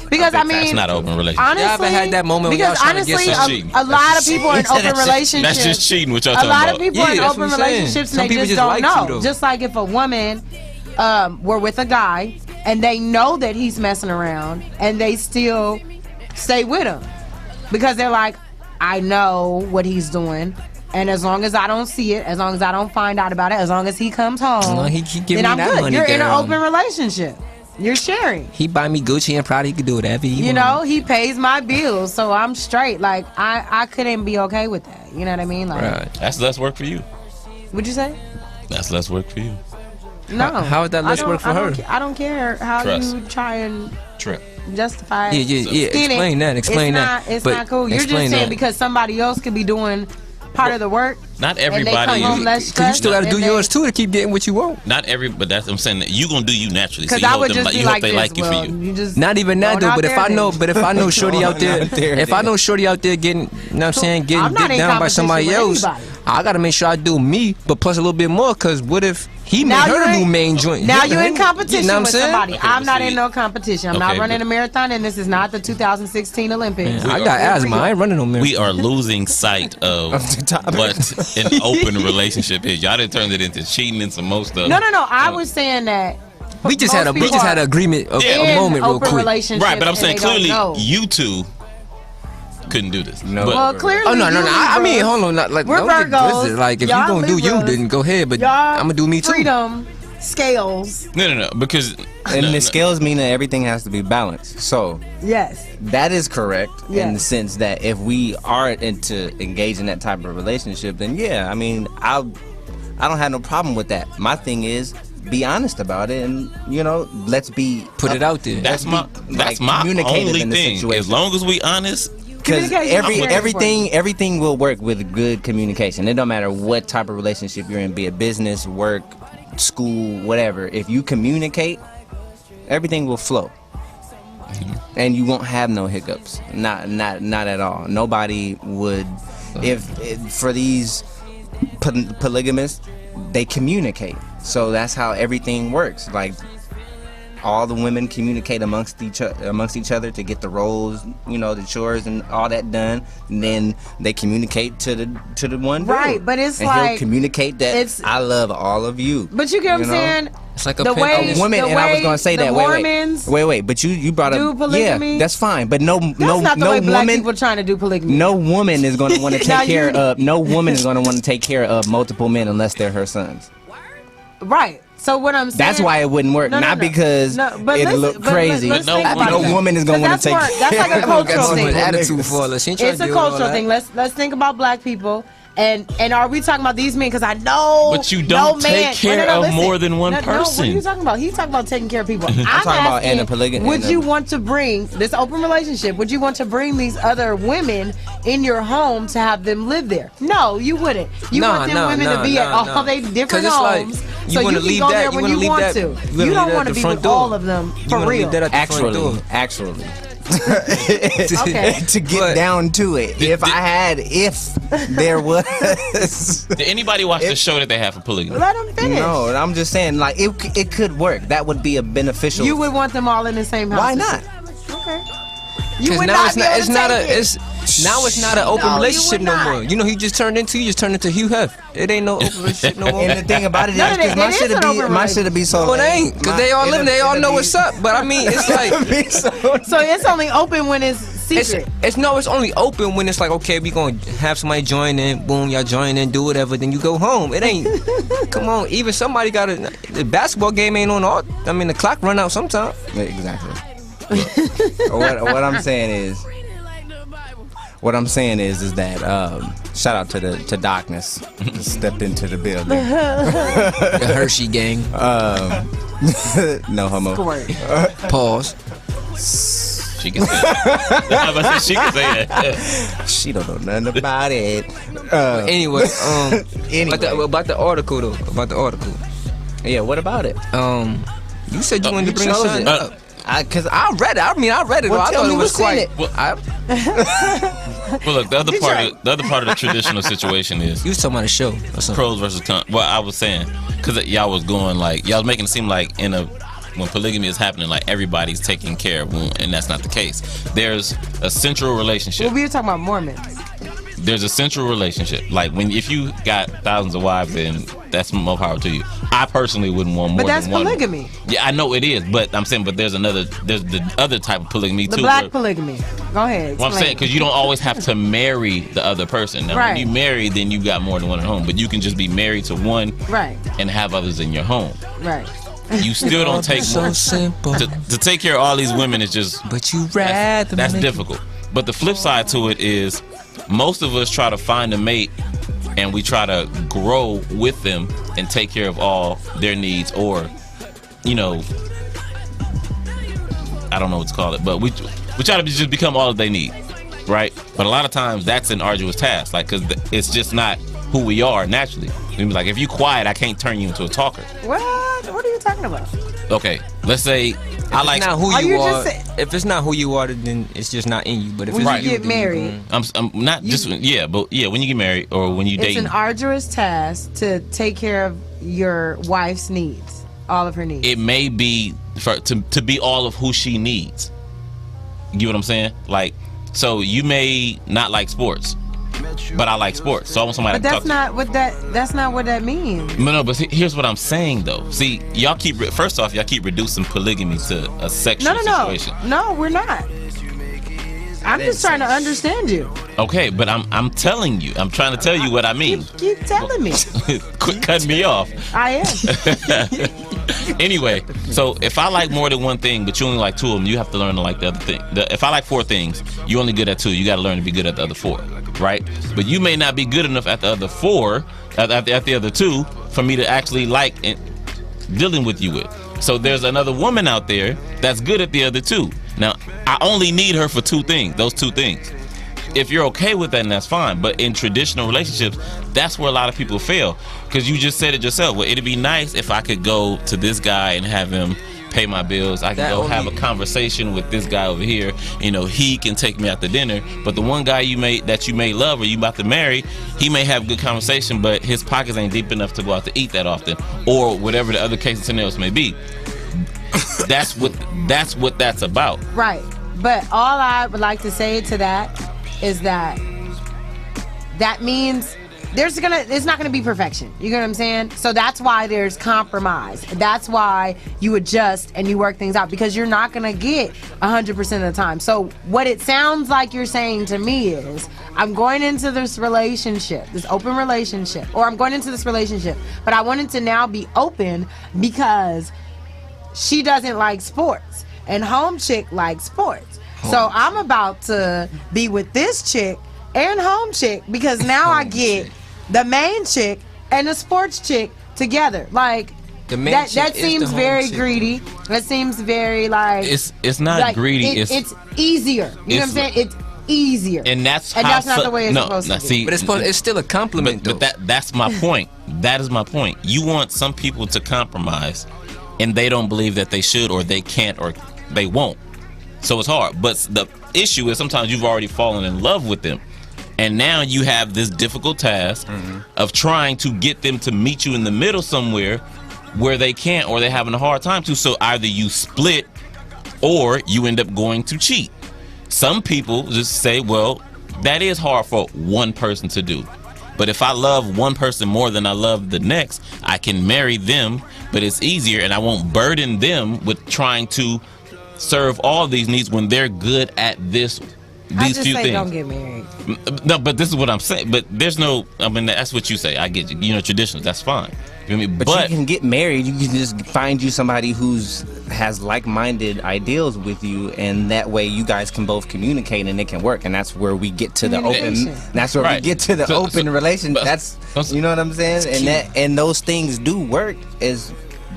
Because I mean, that's not an open relationship. Honestly, y'all ever had that moment when y'all trying to get some a lot of people in open relationships. That's just cheating. What y'all talking about? A lot of people in open relationships, and they just don't know. Just like if a woman were with a guy and they know that he's messing around, and they still stay with him because they're like, I know what he's doing. And as long as I don't see it, as long as I don't find out about it, as long as he comes home, then I'm good. You're in an open relationship. You're sharing. He buy me Gucci and Prada. He could do whatever he You know, he pays my bills, so I'm straight. Like I couldn't be okay with that. You know what I mean? Like that's less work for you. What'd you say? That's less work for you. No. How is that less work for her? I don't care how you try and justify. Yeah. Explain that. It's not cool. You're just saying because somebody else could be doing part of the work. Not everybody. Because you still got to do yours too to keep getting what you want. Not every, but that's I'm saying that you gonna do you naturally. Because I would just be like this. Well, you just not even that though. But if I know shorty out there, if I know shorty out there getting, you know what I'm saying, getting dick down by somebody else, I gotta make sure I do me, but plus a little bit more. Because what if he made her the new main joint? Now you're in competition with somebody. Okay, I'm not in no competition. I'm not running a marathon, and this is not the 2016 Olympics. I got asthma. I ain't running no marathon. We are losing sight of what an open relationship is. Y'all done turned it into cheating and some more stuff. No. I was saying that we just had an agreement, a moment real quick. Right, but I'm saying clearly you two couldn't do this. No. Well, clearly. Oh no. I mean, hold on. Like, we're Virgos. Like, if you gonna do you, then go ahead. But I'm gonna do me too. Freedom scales. No. Because the scales mean that everything has to be balanced. So yes, that is correct in the sense that if we are into engage in that type of relationship, then yeah, I mean, I don't have no problem with that. My thing is be honest about it, and let's put it out there. That's my only thing. As long as we honest. Because everything will work with good communication. It don't matter what type of relationship you're in, be it business, work, school, whatever. If you communicate, everything will flow, and you won't have no hiccups. Not at all. Nobody would. If for these polygamists, they communicate. So that's how everything works. Like all the women communicate amongst each other to get the roles, the chores and all that done. And then they communicate to the one right, dude. But it's and like he'll communicate that I love all of you. But you get what I'm saying? It's like the way women, and I was gonna say that. Mormons, Christians Wait, but you brought do up polygamy? Yeah, that's fine, but no That's not the way black people trying to do polygamy. No woman is going to want to Now take care you- of. No woman is going to want to take care of multiple men unless they're her sons. Right. So what I'm saying. That's why it wouldn't work. No, no, Not no. because No, but it'll listen- look but crazy. let's think about no that. woman is going to want Because to take that's care. more- that's like a cultural Got thing. attitude for us. She ain't trying It's to a deal with all cultural that. thing. Let's think about black people. And are we talking about these men? Because I know. But you don't no man, take care no, of listen. more than one No, what person. are you talking about? He's talking about taking care of people. I'm talking about asking, in a polygamy- Would in a- you want to bring this open relationship? Would you want to bring these other women in your home to have them live there? No, you wouldn't. You want them women to be at all they different 'Cause it's like, homes, you so you wanna can leave go that- there you when wanna you leave want that- to. you wanna You leave don't that want at to the be front with door. all of them You for wanna leave real. that at the front door. Actually. Okay. To get But- down to it, if there was. Did anybody watch the show that they have for polygamy? Let them finish. No, I'm just saying, like it could work. That would be a beneficial. You would want them all in the same house. Why not? Okay. You Because would now not it's be not. able It's to not take a. it. It's now it's not an open No, you relationship would no not. more. You know, he just turned into Hugh Hef. It ain't no open relationship no more. And the thing about it No, is, it because my is shit an open my shit be so. No, it ain't. Because they all live. They all know what's up. But I mean, it's like. So it's only open when it's secret. It's only open when it's like, okay, we gonna have somebody join in, boom, y'all join in, do whatever, then you go home. It ain't. Come on, even somebody got the basketball game ain't on all. I mean, the clock run out sometime. Exactly. what I'm saying is. What I'm saying is that shout out to Darkness, stepped into the building. The Hershey gang. No homo. Pause. She can say that. I was about to say she can say that. She don't know nothing about it. Anyway, Anyway. about the article though. About the article. Yeah, what about it? You said you wanted to bring chose something it. up. Cause I read it. I mean, I read it. Well, I tell thought me it was what's in quite. it. Well, look, the other part of the traditional situation is You was talking about a show or something. pros versus cons. Well, I was saying because y'all was going like y'all was making it seem like when polygamy is happening, like everybody's taking care of one, and that's not the case. There's a central relationship. Well, we were talking about Mormons. There's a central relationship. Like if you got thousands of wives, then that's more power to you. I personally wouldn't want more But that's than one. polygamy. Yeah, I know it is, but I'm saying, there's the other type of polygamy The too. black where- polygamy. Go ahead. Well, I'm saying explain. because you don't always have to marry the other person. Now, Right. when you marry, then you got more than one at home. But you can just be married to one Right. and have others in your home. Right. You still don't take so more. simple. To take care of all these women is just But you read that's difficult. But the flip side to it is most of us try to find a mate and we try to grow with them and take care of all their needs, or I don't know what to call it, but we try to just become all that they need, right? But a lot of times that's an arduous task, like, because it's just not who we are naturally. I mean, like, if you quiet, I can't turn you into a talker. What? What are you talking about? Okay, let's say I like. Not who Are you you are. just say- If it's not who you are, then it's just not in you. But if When it's you you, get then married, I'm not just when you get married or when you it's date. an arduous task to take care of your wife's needs, all of her needs. It may be to be all of who she needs. You get what I'm saying? Like, so you may not like sports, but I like sports, so I want somebody but to that's talk not what that's not what that means. No, but here's what I'm saying though. See, y'all first off, y'all keep reducing polygamy to a sexual situation. No, we're not. I'm just trying to understand you. Okay, but I'm telling you. I'm trying to tell you what I mean. Keep telling me. Quit cutting me off. I am. Anyway, so if I like more than one thing, but you only like two of them, you have to learn to like the other thing. If I like four things, you're only good at two. You got to learn to be good at the other four, right? But you may not be good enough at the other four, at the other two, for me to actually like dealing with you with. So there's another woman out there that's good at the other two. Now, I only need her for those two things. If you're okay with that, then that's fine. But in traditional relationships, that's where a lot of people fail. Because you just said it yourself. Well, it'd be nice if I could go to this guy and have him pay my bills. I can go have a conversation with this guy over here. He can take me out to dinner. But the one guy that you may love or you about to marry, he may have good conversation, but his pockets ain't deep enough to go out to eat that often, or whatever the other case and scenarios may be. That's what that's about. Right. But all I would like to say to that is that means it's not gonna be perfection. You get what I'm saying? So that's why there's compromise. That's why you adjust and you work things out, because you're not gonna get 100% of the time. So what it sounds like you're saying to me is, I'm going into this relationship, this open relationship, or I'm going into this relationship, but I wanted to now be open because she doesn't like sports and home chick likes sports. So I'm about to be with this chick and home chick, because now I get the main chick and the sports chick together. Like, The main that chick is seems the home very chick. greedy. That seems very like It's not like, greedy. It's easier. You know what I'm saying? It's easier. And that's not how the way it's no, supposed no, to be. see, But it's still a compliment, but though. that's my point. That is my point. You want some people to compromise, and they don't believe that they should, or they can't, or they won't. So it's hard. But the issue is sometimes you've already fallen in love with them, and now you have this difficult task of trying to get them to meet you in the middle somewhere where they can't, or they're having a hard time to. So either you split, or you end up going to cheat. Some people just say, well, that is hard for one person to do. But if I love one person more than I love the next, I can marry them, but it's easier, and I won't burden them with trying to serve all these needs when they're good at these just few say things. don't get married. No, but this is what I'm saying. But there's no, I mean, that's what you say. I get you. You know, traditions, that's fine. You know what I mean? But you can get married. You can just find you somebody has like-minded ideals with you, and that way you guys can both communicate and it can work. And that's where we get to the open. Communication. That's where we Right. get to the So- open relation. but- That's you know what I'm saying. And those things do work is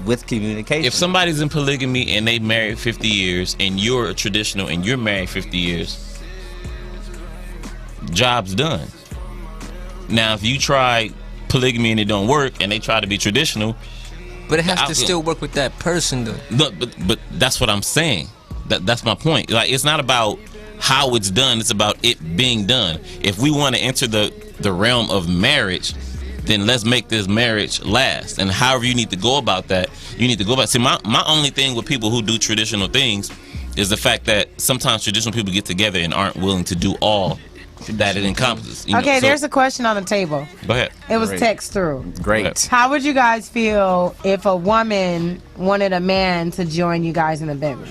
with communication. if somebody's in polygamy and they married 50 years and you're a traditional and you're married 50 years, job's done. Now, if you try polygamy and it don't work and they try to be traditional, But it has I- to still work with that person, though. but that's what I'm saying. That's my point. Like, it's not about how it's done, it's about it being done. If we want to enter the realm of marriage, then let's make this marriage last. And however you need to go about that, you need to go about. See, my only thing with people who do traditional things is the fact that sometimes traditional people get together and aren't willing to do all that it encompasses. Okay, there's a question on the table. Go ahead. It was Great. text through. Great. How would you guys feel if a woman wanted a man to join you guys in the bedroom?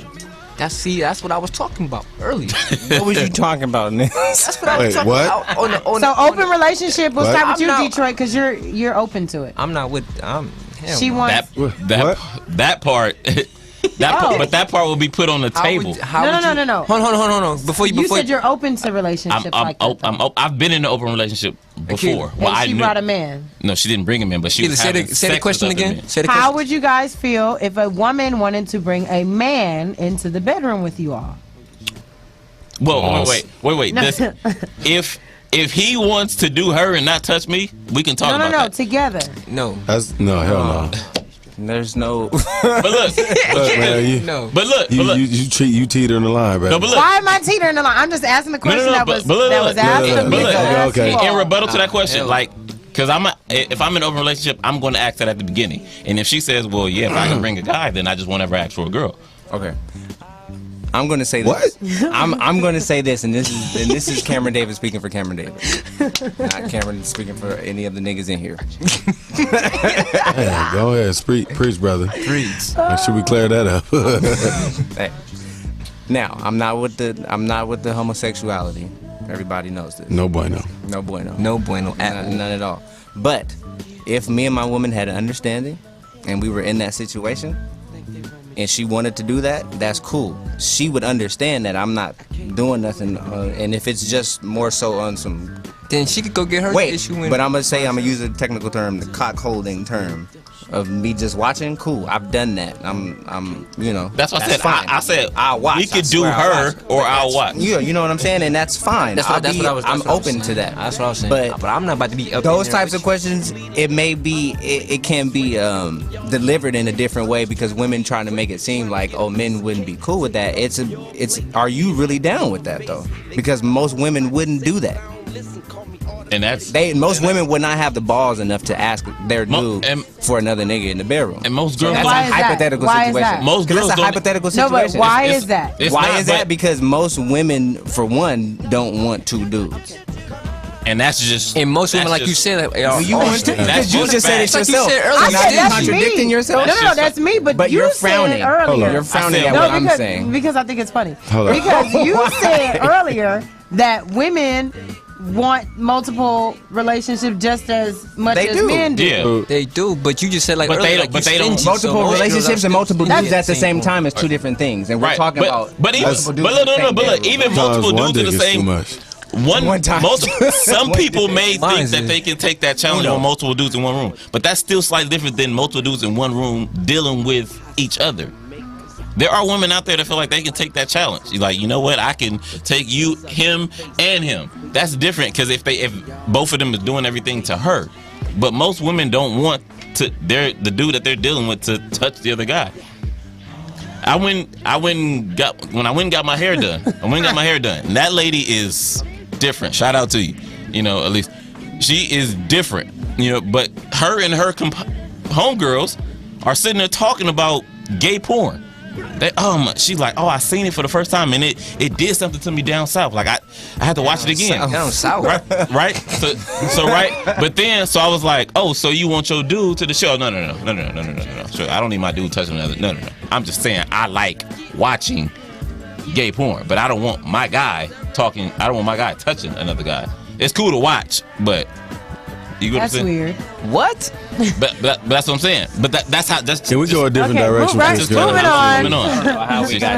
That's what I was talking about earlier. What was you talking about, Nick? That's what I was Wait, talking what? about. So open relationship. We'll What? start with I'm you, not- Detroit, because you're open to it. I'm not with. Hell She no. wants. That part. But that part will be put on the table. No. Hold on. Before You you said you're open to relationships like that. I've been in an open relationship before. And she brought a man. No, she didn't bring him in, but she was say having the sex question with other again. men. Say the How question. would you guys feel if a woman wanted to bring a man into the bedroom with you all? Whoa, wait. No. If he wants to do her and not touch me, we can talk about No, that. together. No. No, hell no. There's no. But look, Look, man, you, No. but look, you teeter in the line, baby. no, but look. Why am I teetering the line? I'm just asking the question that was but look, that was look, asked look, of me. look, so look, that's okay. you all. In rebuttal to that question, hell. like, because if I'm in an open relationship, I'm going to ask that at the beginning. And if she says, well, yeah, if I can bring a guy, then I just won't ever ask for a girl. Okay. I'm gonna say this. I'm gonna say this, and this is Cameron Davis speaking for Cameron Davis, not Cameron speaking for any of the niggas in here. Hey, go ahead, preach, brother. Preach. Make sure we clear that up. Hey. Now, I'm not with the homosexuality. Everybody knows this. No bueno. No bueno. No bueno at all. None at all. But if me and my woman had an understanding, and we were in that situation, and she wanted to do that, that's cool. She would understand that I'm not doing nothing, and if it's just more so on some. Then she could go get her issue in. But I'm gonna use a technical term, the cock holding term, of me just watching. Cool, I've done that. I'm you know. That's what I that's said. fine. I said I'll watch. we I could do swear I'll her watch. or I'll watch. Yeah, you know what I'm saying, and that's fine. That's what I was. I'm that's what I was open to saying. that. That's what I was saying. But I'm not about to be up those in there types with of questions, it may be, it can be delivered in a different way because women trying to make it seem like, oh, men wouldn't be cool with that. It's are you really down with that though? Because most women wouldn't do that. And that's Most women would not have the balls enough to ask their Mo- dude and- for another nigga in the bedroom. and most So girls that's don't- Why a is that? hypothetical Why is situation. that? Most 'Cause girls that's a don't- hypothetical No, but situation. why It's- is that? it's Why not, is that? but- Because most women, for one, don't want two dudes. And that's just. And most women, that's like you just- said, You want to, That's because you just said it facts. yourself. Like you said earlier. I Now said you're that's contradicting me. yourself. No, that's me. But you're you frowning. said earlier. You're frowning I at said- what No, I'm because, saying. because I think it's funny. Hold on. Because you said earlier that women want multiple relationships just as much They as do. men do. Yeah. They do, but you just said like But they earlier, don't- like but you they don't- stingy, so Multiple most girls relationships are and multiple stingy. dudes at the same point. time is two different things, and we're Right, talking but about even multiple dudes but at the look, same look, day. even Sometimes multiple one dudes dick in the is too same. much. One time. some people may think Mine's that is- they can take that challenge on multiple dudes in one room, but that's still slightly different than multiple dudes in one room dealing with each other. There are women out there that feel like they can take that challenge. You're like, you know what? I can take you, him, and him. That's different because if both of them is doing everything to her, but most women don't want the dude that they're dealing with to touch the other guy. When I went and got my hair done. And that lady is different. Shout out to you. You know, at least she is different. You know, but her and her homegirls are sitting there talking about gay porn. She's like, I seen it for the first time, and it did something to me down south. Like I had to watch it again. Down south. Right. So right. But then, so I was like, so you want your dude to the show? No. Sure, I don't need my dude touching another. No. I'm just saying I like watching gay porn, but I don't want my guy talking. I don't want my guy touching another guy. It's cool to watch, but you go That's to weird. What? But that's what I'm saying. But that's how. That's Can we go a different Okay, direction? move right- please, moving guys?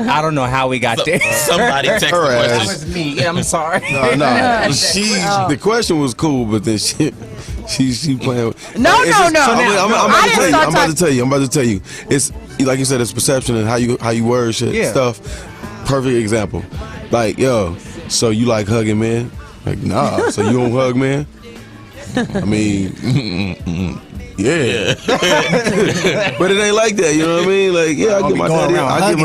on. I don't know how we got there. Somebody text the Her ass. That question. was me. Yeah, I'm sorry. No. The question was cool, but then she playing. No. I'm I didn't start about to tell you. I'm about to tell you. It's like you said. It's perception and how you word shit Yeah. stuff. Perfect example. Like, yo, so you like hugging men? Like, nah. So you don't hug men? I mean, yeah. But it ain't like that, you know what I mean? Like, yeah, I give my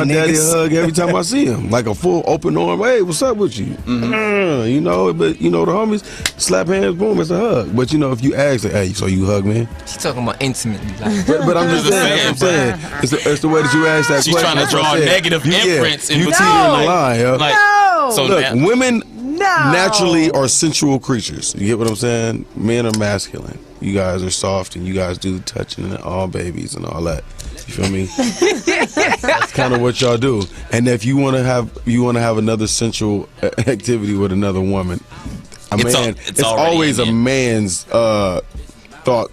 daddy a hug every time I see him. Like a full open arm. Hey, what's up with you? You know, but the homies slap hands, boom, it's a hug. But if you ask, hey, so you hug, man? She's talking about intimately. Like, But I'm just saying, that's what I'm saying. It's the way that you ask that She's question. trying to draw a negative inference in You between. teetering the line, yo. Like, No. so Look, now, women No. naturally are sensual creatures. You get what I'm saying? Men are masculine. You guys are soft, and you guys do the touching and all babies and all that. You feel me? That's kind of what y'all do. And if you want to have another sensual activity with another woman, it's always a man's thought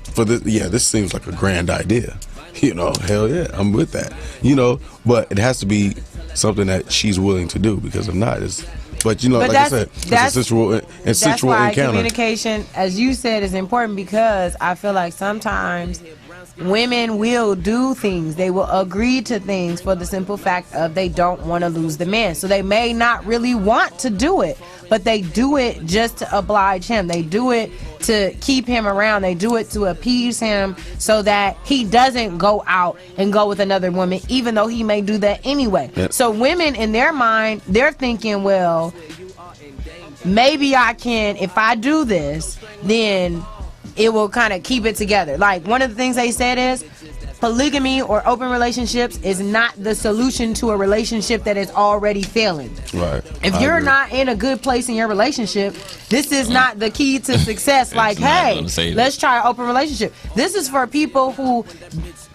for this. Yeah, this seems like a grand idea. Hell yeah, I'm with that. But it has to be something that she's willing to do, because if not, like I said, it's a sensual That's why encounter. communication, as you said, is important, because I feel like sometimes women will do things. They will agree to things for the simple fact of they don't want to lose the man. So they may not really want to do it, but they do it just to oblige him. They do it to keep him around. They do it to appease him so that he doesn't go out and go with another woman, even though he may do that anyway. Yep. So women, in their mind, they're thinking, well, maybe I can, if I do this, then it will kind of keep it together. Like, one of the things they said is polygamy or open relationships is not the solution to a relationship that is already failing. Right. If I you're agree. not in a good place in your relationship, this is not the key to success. Like, not hey, gonna say that. let's try an open relationship. This is for people who,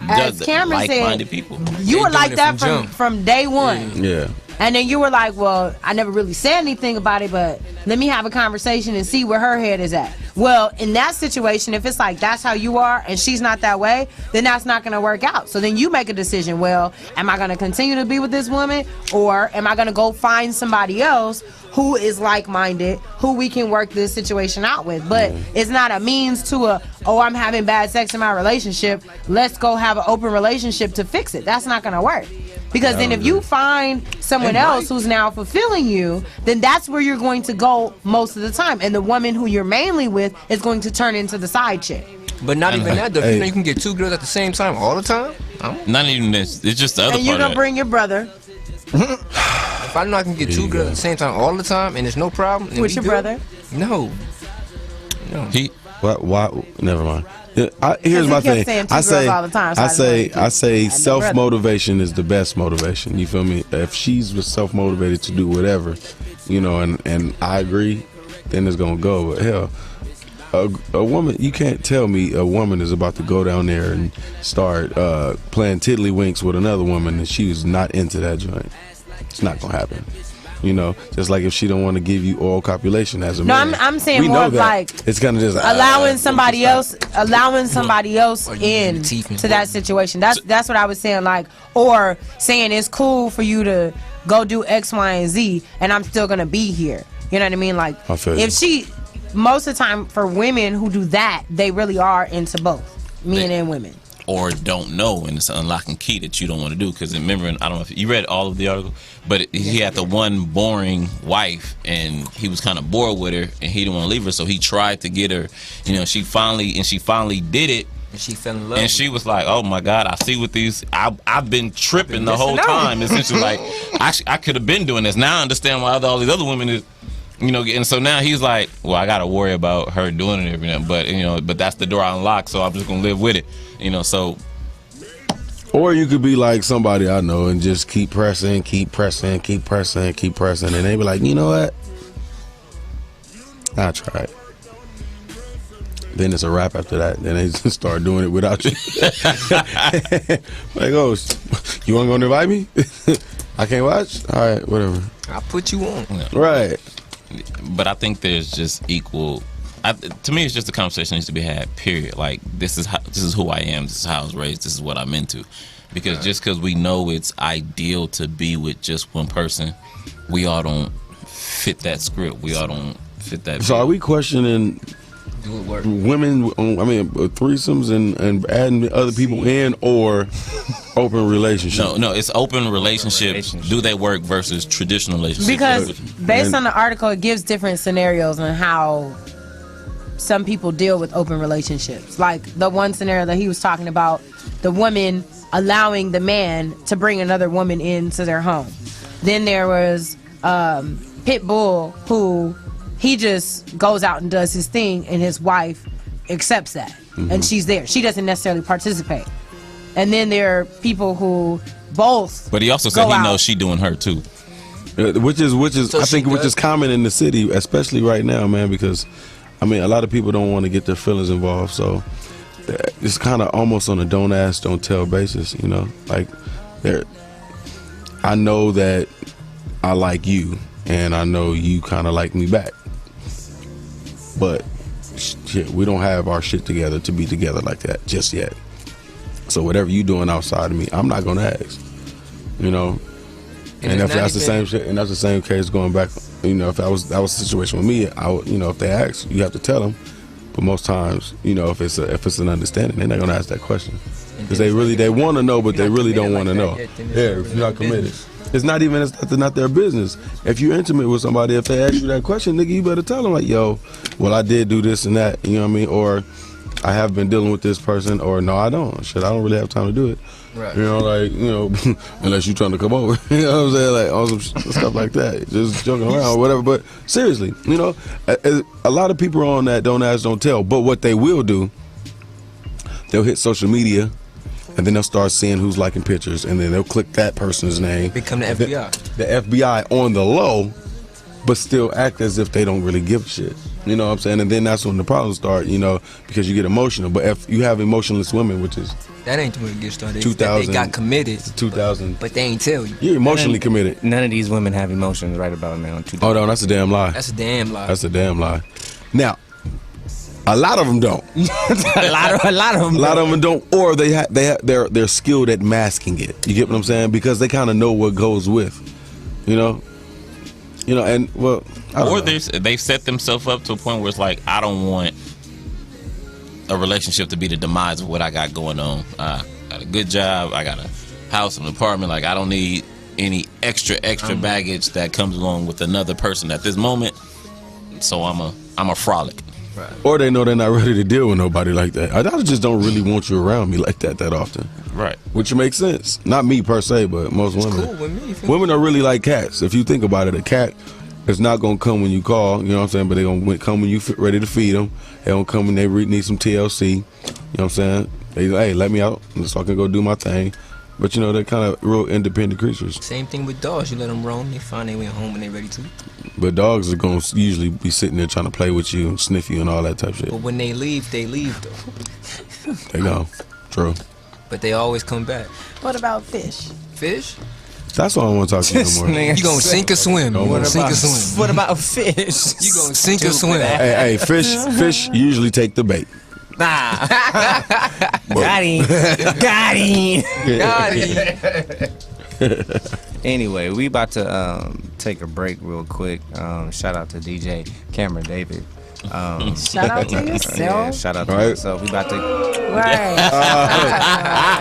as Cameron like-minded said, people. you were doing like it that from jump. from day one. Yeah. And then you were like, well, I never really said anything about it, but let me have a conversation and see where her head is at. Well, in that situation, if it's like that's how you are and she's not that way, then that's not going to work out. So then you make a decision. Well, am I going to continue to be with this woman, or am I going to go find somebody else who is like-minded, who we can work this situation out with? But it's not a means to I'm having bad sex in my relationship, let's go have an open relationship to fix it. That's not going to work. Because then if you find someone else who's now fulfilling you, then that's where you're going to go most of the time. And the woman who you're mainly with is going to turn into the side chick. but not even that, though. Hey. You know, you can get two girls at the same time all the time. Not even this. It's just the other And you're part of going to it. bring your brother If I know I can get two girls at the same time all the time, and there's no problem, then with we your good. brother. No. He, Why? Never mind. Here's he my kept thing. saying two I girls say, all the time, so I I say, didn't know I say, no brother. self motivation is the best motivation. You feel me? If she's self motivated to do whatever, and I agree, then it's gonna go. But hell, a woman, you can't tell me a woman is about to go down there and start playing tiddlywinks with another woman and she was not into that joint. It's not gonna happen. You know, just like if she don't want to give you oral copulation as a man. No, I'm saying we more know of that. like It's kind of just allowing somebody else in to that situation. That's what I was saying. Like, or saying it's cool for you to go do X, Y, and Z, and I'm still gonna be here. You know what I mean? Like, I feel you. if she, most of the time for women who do that, they really are into both men and women. Or don't know, and it's an unlocking key that you don't want to do. Because remember, I don't know if you read all of the article, but he had the one boring wife, and he was kind of bored with her, and he didn't want to leave her, so he tried to get her. You know, she finally did it. And she fell in love. And she was like, "Oh my God, I see what these. I've been tripping the whole time. Essentially, like I could have been doing this. Now I understand why all these other women is." You know, and so now he's like, well, I gotta worry about her doing it and everything, but you know, but that's the door I unlocked, so I'm just gonna live with it. You know, so. Or you could be like somebody I know and just keep pressing, and they be like, you know what? I'll try it. Then it's a wrap after that. Then they just start doing it without you. Like, oh, you wanna go and invite me? I can't watch? All right, whatever. I'll put you on. Right. But I think there's just equal. To me, it's just a conversation that needs to be had. Period. Like this is who I am. This is how I was raised. This is what I'm into. Because just because we know it's ideal to be with just one person, we all don't fit that script. We all don't fit that. So are we questioning women? I mean, threesomes and adding other people in, or open relationships? No, it's open relationships. Do they work versus traditional relationships? Because based on the article, it gives different scenarios on how some people deal with open relationships. Like the one scenario that he was talking about, the woman allowing the man to bring another woman into their home. Then there was Pitbull, who he just goes out and does his thing, and his wife accepts that, and she's there. She doesn't necessarily participate. And then there are people who both. But he also said he knows she doing her too. Which is so I think which is common in the city, especially right now, man. Because I mean, a lot of people don't want to get their feelings involved, so it's kind of almost on a don't ask, don't tell basis. You know, like I know that I like you, and I know you kind of like me back. But shit, we don't have our shit together to be together like that just yet. So whatever you doing outside of me, I'm not gonna ask. You know, and if that's the same shit, and that's the same case going back. You know, if that was the situation with me, I would, you know, if they ask, you have to tell them. But most times, you know, if it's an understanding, they're not gonna ask that question because they want to know, but they really don't want to know. Yeah, if you're not committed. It's not even, it's not their business. If you're intimate with somebody, if they ask you that question, nigga, you better tell them like, yo, well, I did do this and that, you know what I mean? Or I have been dealing with this person, or no, I don't. Shit, I don't really have time to do it. Right. You know, like, you know, unless you're trying to come over. You know what I'm saying? Like, all some stuff like that. Just joking around or whatever. But seriously, you know, a lot of people are on that don't ask, don't tell. But what they will do, they'll hit social media, and then they'll start seeing who's liking pictures, and then they'll click that person's name. Become the FBI. The FBI on the low, but still act as if they don't really give a shit. You know what I'm saying? And then that's when the problems start, you know, because you get emotional. But if you have emotionless women, which is... That ain't where it gets started. 2000, they got committed. 2000. But they ain't tell you. You're emotionally committed. None of these women have emotions right about now. Hold on, that's a damn lie. That's a damn lie. That's a damn lie. Now, a lot of them don't. a lot of them don't, or they're skilled at masking it. You get what I'm saying? Because they kind of know what goes with, you know, and well, or they've set themselves up to a point where it's like, I don't want a relationship to be the demise of what I got going on. I got a good job, I got a house, an apartment. Like, I don't need any extra baggage that comes along with another person at this moment. So I'm a frolic. Right. Or they know they're not ready to deal with nobody like that. I just don't really want you around me like that often. Right. Which makes sense. Not me per se, but most women. Cool with me. Women are really like cats. If you think about it, a cat is not going to come when you call, you know what I'm saying? But they're going to come when you ready to feed them. They don't come when they need some TLC. You know what I'm saying? They hey, let me out so I can go do my thing. But, you know, they're kind of real independent creatures. Same thing with dogs. You let them roam, they find their way home when they're ready to. But dogs are gonna usually be sitting there trying to play with you and sniff you and all that type of shit. But when they leave though. They go. True. But they always come back. What about fish? Fish? That's why I don't want to talk to you no more. You gonna sink or swim? What What sink about- or swim? What about fish? You gonna sink or swim? Hey, fish usually take the bait. Nah. Got him. Got him. Anyway, we about to take a break real quick. Shout out to DJ Cameron David. Shout out to yourself. Yeah, shout out to Right. myself. We about to Right.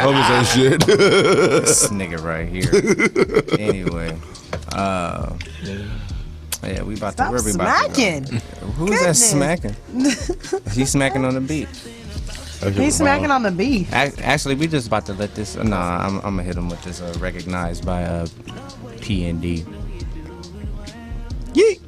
Homies ain't shit. this nigga right here. Anyway, yeah, we about Stop to. Where we about smacking. to go? Who's that Goodness. smacking? He's smacking on the beat. He's smacking on the beef. Actually, we just about to let this. Nah, I'm gonna hit him with this. Recognized by P&D. Yeet.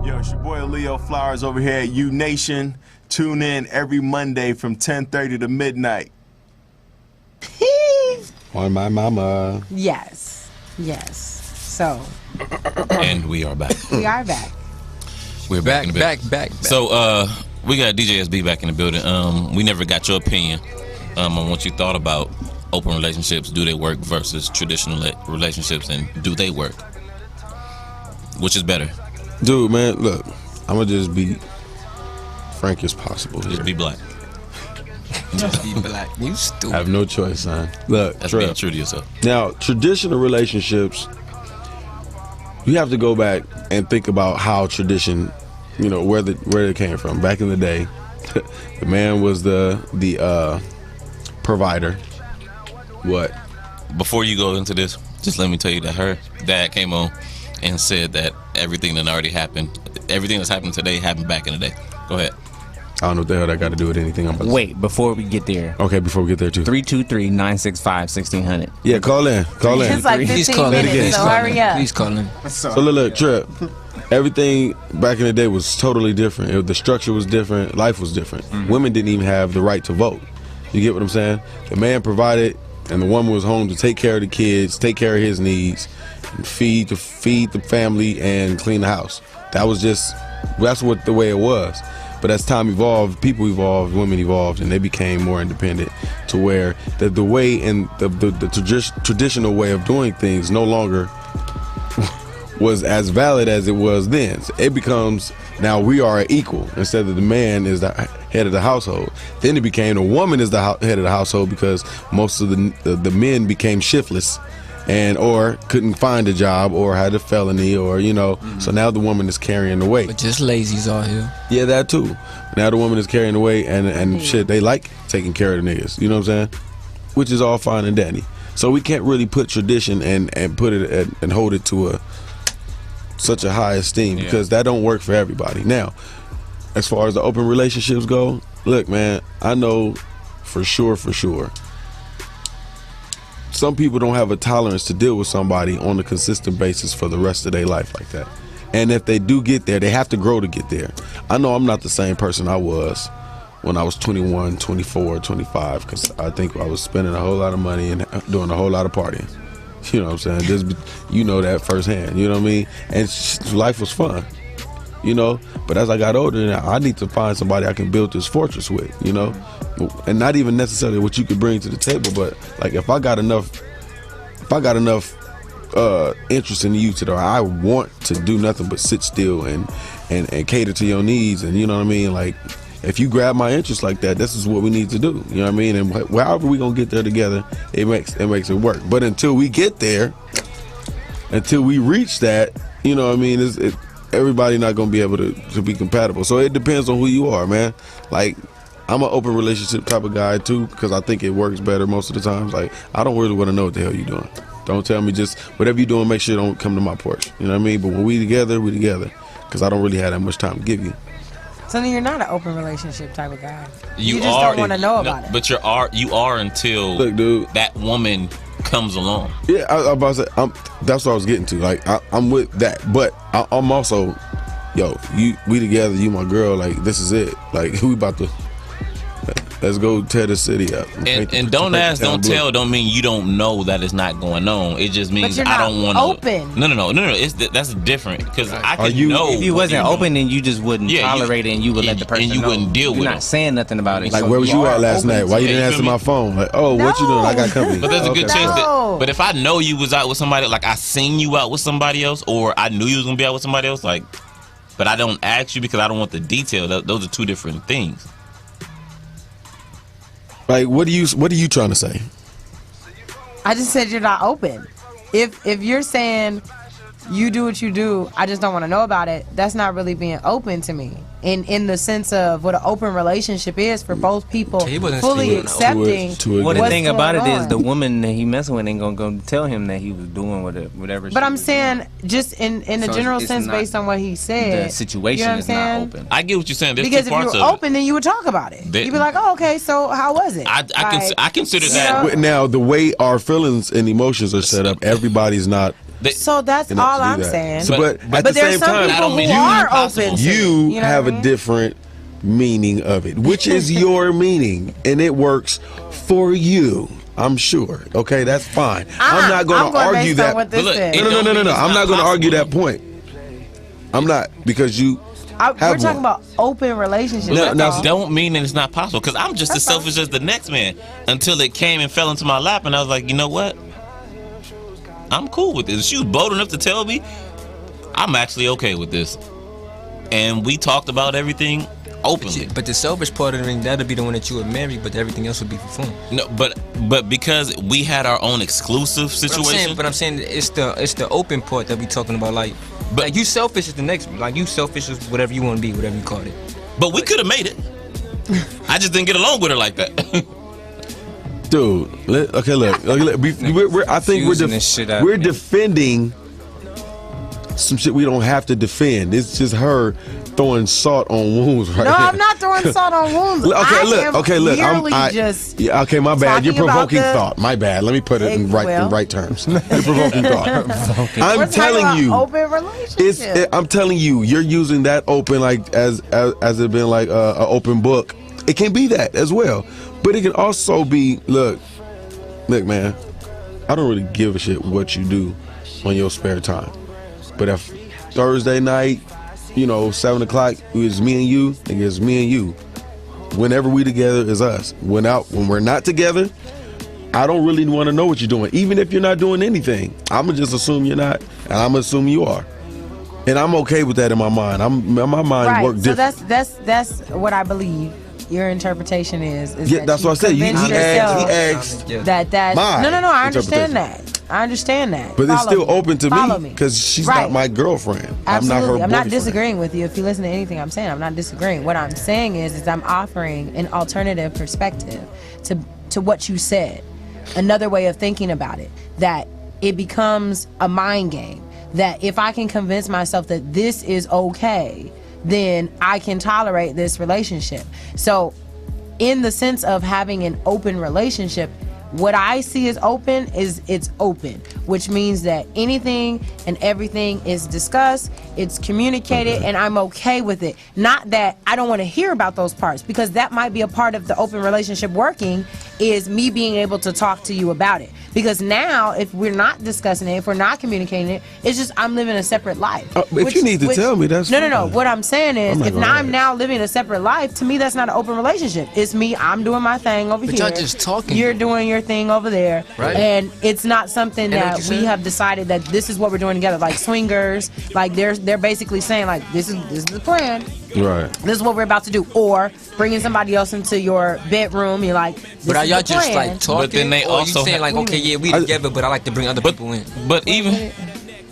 Yo, it's your boy Leo Flowers over here at U Nation. Tune in every Monday from 10:30 to midnight. On my mama. Yes. So, And we are back. we are back. We're back in the building. Back. So we got DJ SB back in the building. We never got your opinion on what you thought about open relationships. Do they work versus traditional relationships, and do they work? Which is better? Dude, man, look, I'm gonna just be frank as possible here. Just be black. Just be black. You stupid. I have no choice, son. Look, That's Trev, being true to yourself. now, traditional relationships, you have to go back and think about how tradition, where it came from. Back in the day, the man was the provider. What? Before you go into this, just let me tell you that her dad came on and said that everything that already happened, everything that's happening today happened back in the day. Go ahead. I don't know what the hell that got to do with anything. I'm about to Wait, before we get there. Okay, before we get there too. 323-965-1600. Yeah, call in. It's like Please 15 call in. minutes, Please so call hurry in. up. Please call in. So look, Trip. Everything back in the day was totally different. The structure was different. Life was different. Women didn't even have the right to vote. You get what I'm saying? The man provided, and the woman was home to take care of the kids, take care of his needs, and feed the family, and clean the house. That's what the way it was. But as time evolved, people evolved, women evolved, and they became more independent. To where the way and the traditional way of doing things no longer was as valid as it was then. So it becomes, now we are equal. Instead of the man is the head of the household, then it became the woman is the head of the household, because most of the men became shiftless and or couldn't find a job or had a felony or so now the woman is carrying the weight. But just lazy's all here. Yeah, that too. Now the woman is carrying the weight and shit, they like taking care of the niggas, you know what I'm saying? Which is all fine and dandy. So we can't really put tradition and put it and hold it to such a high esteem, because that don't work for everybody. Now, as far as the open relationships go, look, man, I know for sure, some people don't have a tolerance to deal with somebody on a consistent basis for the rest of their life like that. And if they do get there, they have to grow to get there. I know I'm not the same person I was when I was 21, 24, 25, because I think I was spending a whole lot of money and doing a whole lot of partying. You know what I'm saying? You know that firsthand, you know what I mean? And life was fun, But as I got older, I need to find somebody I can build this fortress with, And not even necessarily what you could bring to the table, but like if I got enough interest in you to where I want to do nothing but sit still and cater to your needs, and you know what I mean? Like, if you grab my interest like that, this is what we need to do. You know what I mean? And however we gonna get there together, it makes it work. But until we get there, until we reach that, you know what I mean? Everybody not gonna be able to be compatible. So it depends on who you are, man. Like, I'm an open relationship type of guy too, because I think it works better most of the times. Like, I don't really want to know what the hell you're doing. Don't tell me, just whatever you're doing, make sure you don't come to my porch. You know what I mean? But when we together, because I don't really have that much time to give you. So then you're not an open relationship type of guy. You just don't want to know about it. But you are until Look, dude, that woman comes along. Yeah, I about to say, that's what I was getting to. Like, I'm with that, but I'm also, we together. You my girl. Like, this is it. Like, we about to. Let's go tear the city up. And don't ask, don't tell, don't mean you don't know that it's not going on. It just means you're I not don't want to. open. No. That's different because I can know. If you wasn't open, then you just wouldn't tolerate it, and you would let the person and you know. wouldn't deal with You're it. not saying nothing about it. Like, So where was you at last night? Why you didn't Yeah, you answer feel my me? phone? Like, oh, what you doing? I got company. But there's a good Okay. chance No. that. But if I know you was out with somebody, like I seen you out with somebody else, or I knew you was gonna be out with somebody else, like, but I don't ask you because I don't want the detail. Those are two different things. Like, what are you trying to say? I just said you're not open. If you're saying you do what you do, I just don't want to know about it, that's not really being open to me. In the sense of what an open relationship is for both people, He wasn't fully speaking accepting. Well, the what's thing about it going is on. the woman that he messing with ain't gonna go tell him that he was doing whatever. But I'm saying, just in a So general it's sense, not- based on what he said, the situation you know what I'm is not saying? open. I get what you're saying. There's Because two if you parts were of open, then you would talk about it. They- You'd be like, "Oh, okay, so how was it?" I consider you that. know? Now, the way our feelings and emotions are set up, everybody's not. So that's enough all to do I'm that. saying. So, but at the there's same some time, people who are open. To you it, you know have what I a mean? different meaning of it, which is your meaning, and it works for you. I'm sure. Okay, that's fine. I'm not going to argue that. No. I'm not going to argue that point. I'm not, because you. We're have talking one. about open relationships. Look, that's all. don't mean that it's not possible because I'm just as selfish as the next man until it came and fell into my lap and I was like, you know what? I'm cool with this. She was bold enough to tell me I'm actually okay with this. And we talked about everything openly. But the selfish part of it, that'll be the one that you would marry, but everything else would be for fun. No, but because we had our own exclusive situation. But I'm saying it's the open part that we talking about. Like you selfish is the next. Like you selfish is whatever you want to be, whatever you call it. But we could have made it. I just didn't get along with her like that. Dude, okay, look. I think we're defending some shit we don't have to defend. It's just her throwing salt on wounds right No, now. I'm not throwing salt on wounds. Okay, look. Yeah, okay, my bad. You're talking about provoking the- thought. My bad. Let me put it in right terms. You're provoking thought. We're I'm talking telling about you, open relationship. I'm telling you, you're using that open like as it been like an open book. It can be that as well, but it can also be look, man. I don't really give a shit what you do on your spare time, but if Thursday night, 7:00, it's me and you. Nigga, it's me and you. Whenever we together is us. When we're not together, I don't really want to know what you're doing. Even if you're not doing anything, I'ma just assume you're not, and I'ma assume you are. And I'm okay with that in my mind. My mind Right. works So different. that's what I believe. Your interpretation is Yeah, that that's you what I said. He convinced asked yourself that my no. I understand interpretation. that. I understand that. But it's Follow still me. open to Follow me because she's Right. not my girlfriend. Absolutely. I'm not her I'm not boyfriend. disagreeing with you. If you listen to anything I'm saying, I'm not disagreeing. What I'm saying is I'm offering an alternative perspective to what you said. Another way of thinking about it. That it becomes a mind game. That if I can convince myself that this is okay, then I can tolerate this relationship. So in the sense of having an open relationship, what I see as open is it's open, which means that anything and everything is discussed, it's communicated, and I'm okay with it. Not that I don't want to hear about those parts, because that might be a part of the open relationship working, is me being able to talk to you about it. Because now, if we're not discussing it, if we're not communicating it, it's just I'm living a separate life. If you need to tell me, that's no. fine. What I'm saying is, I'm not if gonna I'm now living a separate life, to me that's not an open relationship. It's me. I'm doing my thing over But here. y'all just talking. You're doing your thing over there, Right. and it's not something know what that you we said? have decided that this is what we're doing together. Like swingers, like they're basically saying like this is the plan. Right. This is what we're about to do, or bringing somebody else into your bedroom. You're like, this But are is y'all the just plan. like talking? But then they or also you saying have- like, okay, yeah, we together, but I like to bring other people in. But even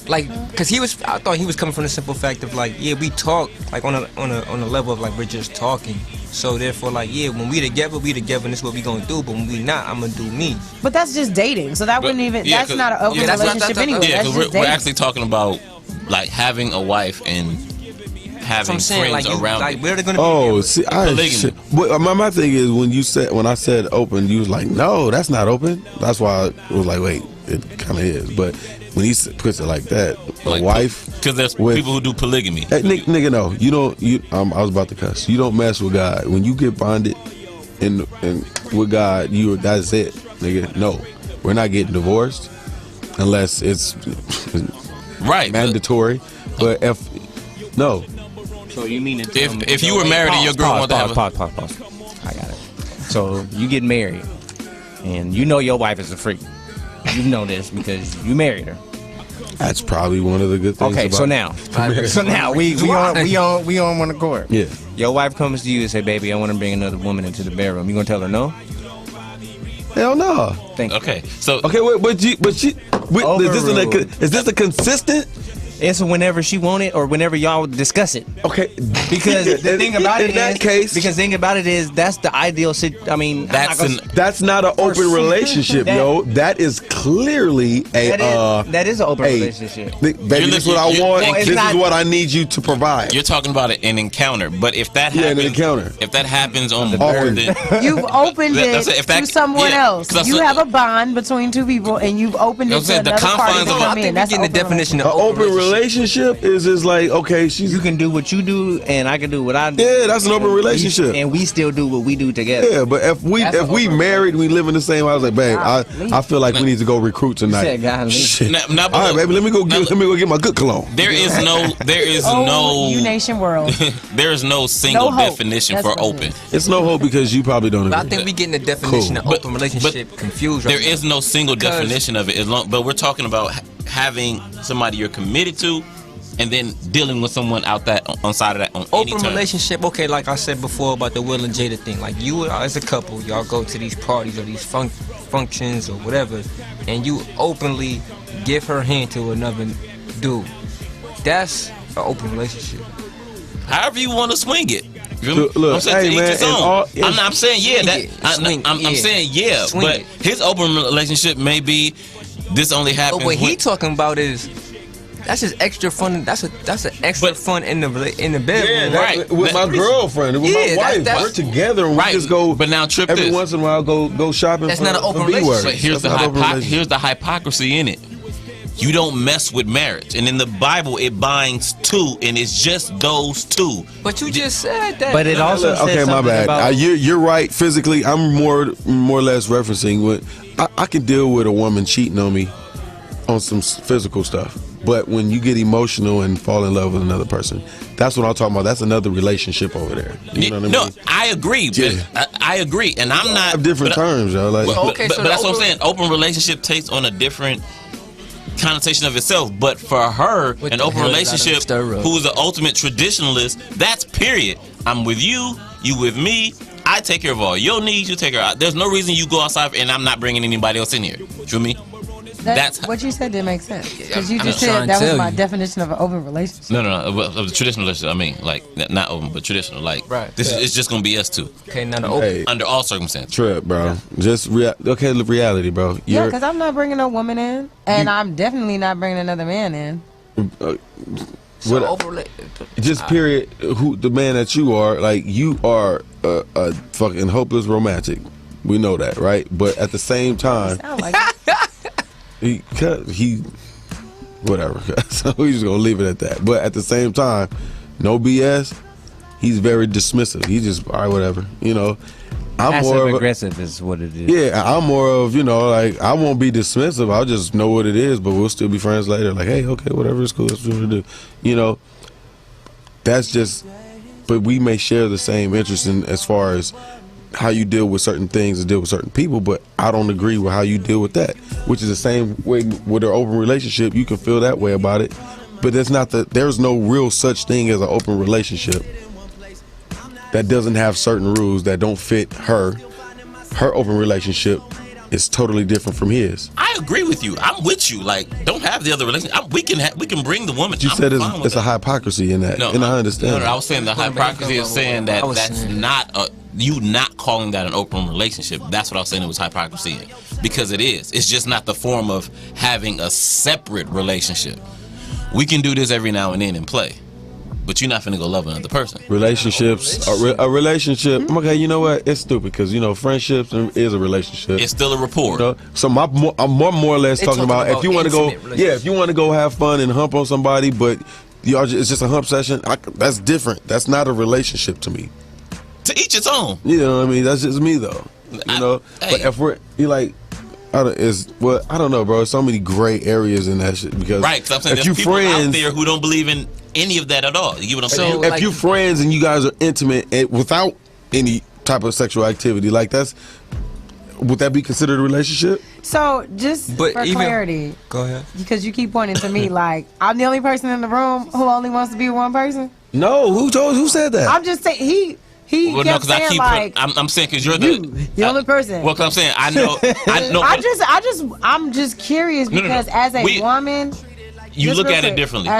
Like, cause I thought he was coming from the simple fact of like, yeah, we talk like on a level of like we're just talking. So therefore, like, yeah, when we together, and this is what we gonna do. But when we not, I'm gonna do me. But that's just dating, so that wouldn't even. yeah, that's 'cause- not an open yeah, that's what I relationship thought- anyway. yeah, That's because just we're dating. actually talking about like having a wife and having I'm saying, friends like, around. like it. where they gonna Oh, be? see, Polygamy. shit. But my thing is when I said open, you was like, no, that's not open. That's why I was like, wait, it kind of is. But when he puts it like that, a Like, wife, because there's with- people who do polygamy. hey, nigga, no, you don't. I was about to cuss. You don't mess with God when you get bonded. and with God, that's it, nigga. No, we're not getting divorced unless it's right mandatory. But if no, So you mean if you were married and your girl wanted to have pause. I got it. So you get married, and you know your wife is a freak. You know this because you married her. that's probably one of the good things. Okay, about so now we on one accord. Yeah. Your wife comes to you and say, "Baby, I want to bring another woman into the bedroom." You gonna tell her no? Hell no. Thank you. Okay, so Okay, is this a consistent? It's whenever she want it or whenever y'all discuss it. Okay, Because the thing about it in that case, because the thing about it is that's the ideal. I mean, that's not an open relationship, yo. That is clearly that is an open relationship. Baby, this is what I want. This is what I need you to provide. You're talking about an encounter, but if that Yeah, an happens, encounter. if that happens on more Often. than You've opened That's it it. If that- to someone yeah, else. 'cause that's You what- have a bond between two people, and you've opened it That's to it, the another party confines to of- come I think in. That's getting the open definition of An open relationship is just like, okay, You can do what you do, and I can do what I do. Yeah, that's an open relationship. And we still do what we do together. Yeah, but if we married, we live in the same house, like, babe, I feel like we need to go recruit tonight. said golly. Shit. Now, All right, baby, let me go get my good cologne. there is no You Nation world. there is no single No hope. definition That's for what it open. It's no hope because you probably don't But agree. I think we getting the definition Cool. of open relationship confused. Right There is no single Because- definition of it, but we're talking about having somebody you're committed to, and then dealing with someone out that on side of that on any open term. relationship. Okay, like I said before about the Will and Jada thing. Like you as a couple, y'all go to these parties or these functions or whatever, and you openly give her hand to another dude. That's an open relationship. However you want to swing it. You feel me? Look, I'm saying hey, to each man, his and own. all- I'm saying yeah. Swing That it. Swing, I'm yeah. saying yeah. Swing But it. his open relationship may be this only Oh, happens. what he when- talking about is that's just extra fun. That's an extra fun in the bedroom. Right. With my girlfriend, with Yeah, my wife, that's- we're together and we Right. just go. But now trip every this. once in a while, go shopping. That's for, not an open for B-words. relationship. But here's That's not open relationship. here's the hypocrisy in it. You don't mess with marriage, and in the Bible it binds two, and it's just those two. But you just said that. But it also says Okay, my something bad. about You're right. Physically, I'm more or less referencing what I can deal with a woman cheating on me on some physical stuff. But when you get emotional and fall in love with another person, that's what I'm talking about. That's another relationship over there. You know what I mean? No, I agree. Yeah. I agree, and I'm not have different but- terms, yo. Like, But, Okay, but so that's the what I'm open- saying. Open relationship takes on a different connotation of itself. But for her, What an the open hell is that relationship, stir up? who is the ultimate traditionalist, that's period. I'm with you, you with me. I take care of all your needs. You take care of. There's no reason you go outside and I'm not bringing anybody else in here. You feel me? That's- what you said didn't make sense. Because you I'm just not said trying that to was tell my you. definition of an open relationship. No, of the traditional relationship. I mean, like not open, but traditional. Like Right. this is it's just gonna be us two Okay, now the open. hey, under all circumstances. trip, bro. Just reality, bro. Yeah, You're, because I'm not bringing no woman in, and I'm definitely not bringing another man in. So what- open just period. Who the man that you are? Like you are a fucking hopeless romantic. We know that, right? But at the same time, Sound like he whatever. So we just gonna leave it at that. But at the same time, no BS. He's very dismissive. He just all right, whatever. You know, I'm more passive of a, aggressive is what it is. yeah. I'm more of like I won't be dismissive. I'll just know what it is, but we'll still be friends later. Like hey, okay, whatever, it's cool. That's what we do. You know, that's just. But we may share the same interest in as far as how you deal with certain things and deal with certain people, but I don't agree with how you deal with that, which is the same way with an open relationship. You can feel that way about it, but that's not there's no real such thing as an open relationship that doesn't have certain rules that don't fit her open relationship is totally different from his. I agree with you. I'm with you. Like, don't have the other relationship. We can bring the woman. You I'm said fine with it's a that. hypocrisy in that, and I understand. No, I was saying the hypocrisy is saying that that's not you not calling that an open relationship. That's what I was saying. It was hypocrisy in, because it is. It's just not the form of having a separate relationship. We can do this every now and then and play, but you're not finna go love another person. Relationships, a relationship. Okay, you know what? It's stupid because friendships is a relationship. It's still a rapport. So I'm more or less They talking about if you want to go, intimate if you want to go have fun and hump on somebody, but it's just a hump session. That's different. That's not a relationship to me. To each its own. You know what I mean? That's just me though. You know. But if you like. I don't know, bro. So many gray areas in that shit because right. Because I'm saying there's people out there who don't believe in any of that at all. You get what I'm saying? If you're friends and you guys are intimate without any type of sexual activity, like would that be considered a relationship? So just for clarity, go ahead. Because you keep pointing to me like I'm the only person in the room who only wants to be with one person. No, who said that? I'm just saying he kept saying I'm saying because you're the only person. Well, because I'm saying I know. I'm just curious because as a woman, you look at it differently.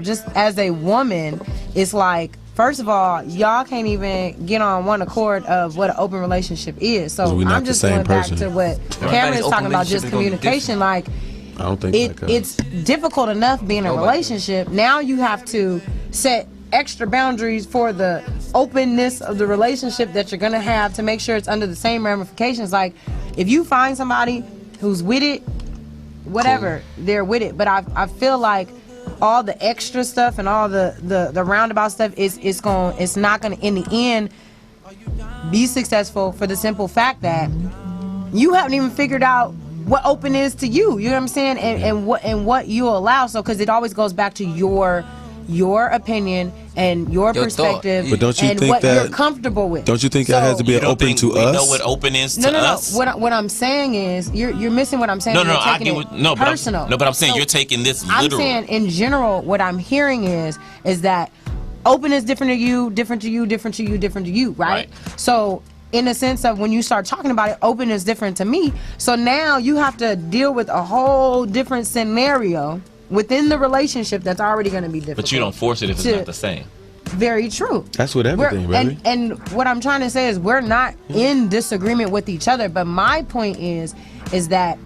Just as a woman, it's like first of all, y'all can't even get on one accord of what an open relationship is. So I'm just going back to what Cameron is talking about, just communication. Like I don't think it's difficult enough being in a relationship. Now you have to set extra boundaries for the openness of the relationship that you're gonna have to make sure it's under the same ramifications. Like if you find somebody who's with it, whatever, they're with it. But I feel like all the extra stuff and all the roundabout stuff it's not gonna in the end be successful for the simple fact that you haven't even figured out what open is to you. You know what I'm saying? And what you allow. So because it always goes back to your opinion and your perspective, but don't you and think what that you're comfortable with. Don't you think that has to be open to us? Know what open is to us? No. What I'm saying is you're missing what I'm saying. Personal. But I'm saying you're taking this literal. I'm saying in general, what I'm hearing is that open is different to you, different to you, different to you, different to you, right? So in the sense of when you start talking about it, open is different to me. So now you have to deal with a whole different scenario within the relationship that's already going to be difficult. But you don't force it if it's not the same. Very true. That's what everything, baby. And what I'm trying to say is we're not in disagreement with each other. But my point is that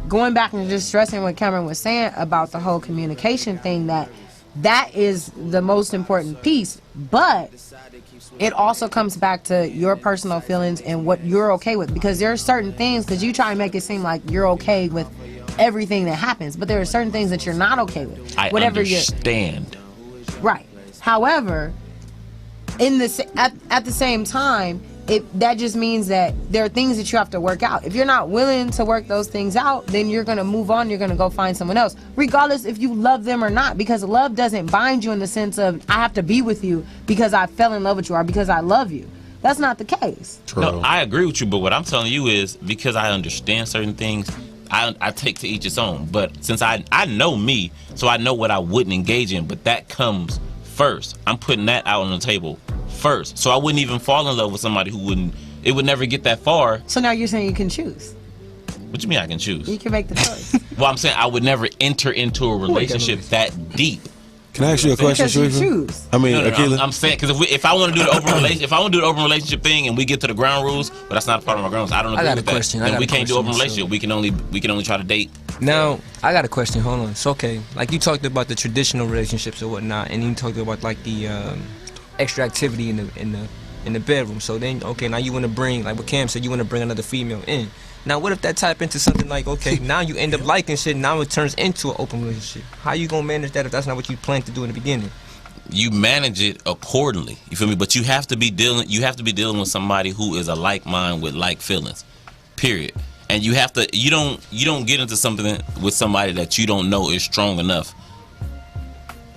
going back and just stressing what Cameron was saying about the whole communication thing, that is the most important piece. But it also comes back to your personal feelings and what you're okay with. Because there are certain things, because you try and make it seem like you're okay with everything that happens, but there are certain things that you're not okay with. I understand. Right. However, at the same time, that just means that there are things that you have to work out. If you're not willing to work those things out, then you're going to move on. You're going to go find someone else, regardless if you love them or not, because love doesn't bind you in the sense of I have to be with you because I fell in love with you or because I love you. That's not the case. True. No, I agree with you, but what I'm telling you is because I understand certain things, I take to each its own. But since I know me, so I know what I wouldn't engage in, but that comes first. I'm putting that out on the table first. So I wouldn't even fall in love with somebody it would never get that far. So now you're saying you can choose. What you mean I can choose? You can make the choice. Well, I'm saying I would never enter into a relationship that deep. Can I ask you a question, Because you choose. I mean, no, I'm saying because if I want to do the open relationship thing and we get to the ground rules, but that's not a part of my ground rules, I don't agree with that. Then we can't do open relationship. We can only try to date. Now I got a question. Hold on. It's okay. Like you talked about the traditional relationships or whatnot, and you talked about like the extra activity in the bedroom. So then, okay, now you want to bring, like what Cam said, you want to bring another female in. Now, what if that type into something like, okay, now you end up liking shit, now it turns into an open relationship? How you gonna manage that if that's not what you planned to do in the beginning? You manage it accordingly. You feel me? But you have to be dealing with somebody who is a like mind with like feelings. Period. And you don't get into something with somebody that you don't know is strong enough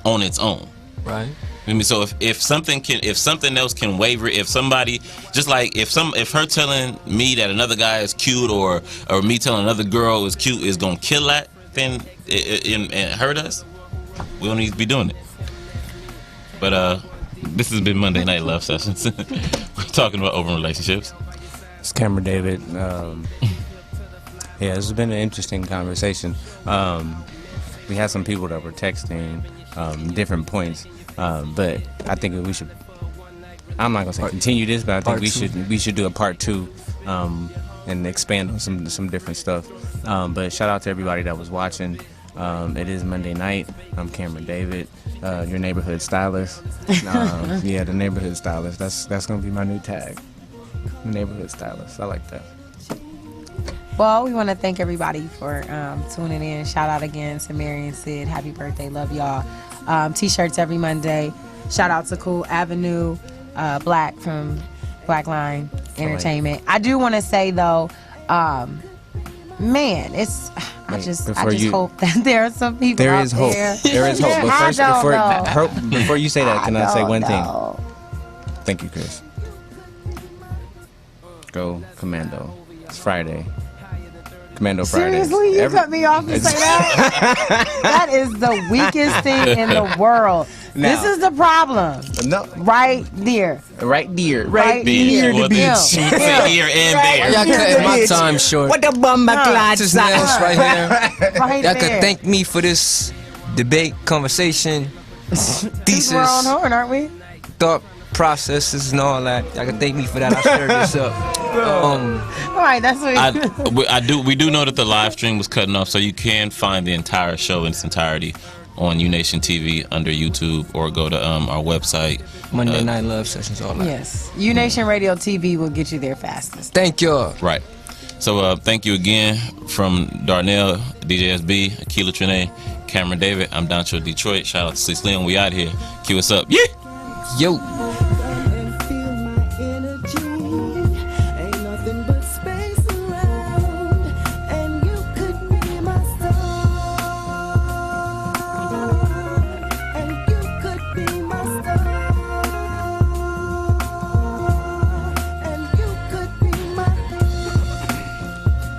on its own. Right. I mean, so if something else can waver, if somebody just like if her telling me that another guy is cute or me telling another girl is cute is gonna kill that, then it hurt us, we don't need to be doing it. But this has been Monday Night Love Sessions. We're talking about open relationships. It's Cameron David. Yeah, this has been an interesting conversation. We had some people that were texting different points. But I think we should. I'm not gonna say continue this, but I think we should do a part 2, and expand on some different stuff. But shout out to everybody that was watching. It is Monday night. I'm Cameron David, your neighborhood stylist. Yeah, the neighborhood stylist. That's gonna be my new tag. Neighborhood stylist. I like that. Well, we want to thank everybody for tuning in. Shout out again to Mary and Sid. Happy birthday. Love y'all. T-shirts every Monday. Shout out to Cool Avenue Black from Blackline Entertainment. I do want to say though, man, it's I just hope that there are some people There out is hope. there. There is hope. But I first, don't know. before you say that, can I say don't one know. thing? Thank you, Chris. Go Commando. It's Friday. Commando Friday. Seriously, you cut me off to say that? That is the weakest thing in the world. Now- This is the problem. No. Right there. Right there. Right Bitch, near you the want to beach. say here and there. Y'all cutting my time short. What the bumba clad Just nails right here. Right Y'all there. could thank me for this debate, conversation, thesis, We're on horn, aren't we? thought processes, and all that. Y'all can thank me for that. I stirred this up. All right, that's what We do know that the live stream was cutting off, so you can find the entire show in its entirety on UNation TV under YouTube, or go to our website. Monday Night Love Sessions, all that. Yes. UNation Radio TV will get you there fastest. Thank y'all. Right. So thank you again from Darnell, DJ SB, Akila Trine, Cameron David. I'm Doncho Detroit. Shout out to Sleep Slim. We out here. Cue us up. Yeah. Yo.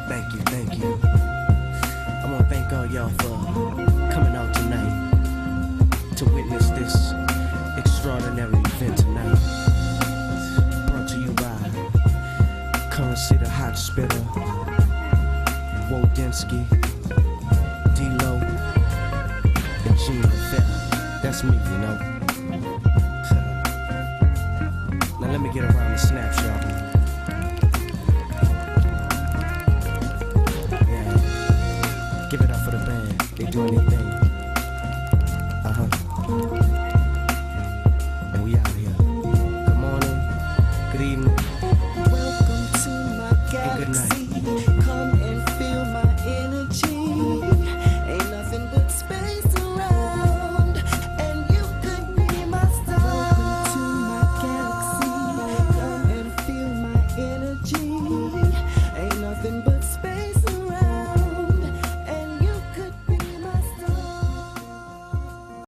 Thank you. I want to thank all y'all for coming out tonight to witness this extraordinary event tonight. Brought to you by Currency the Hot Spitter, Wodensky, D-Lo, and Gene Fett. That's me, you know. Now let me get around the snaps, y'all. Give it up for the band. They doing their thing.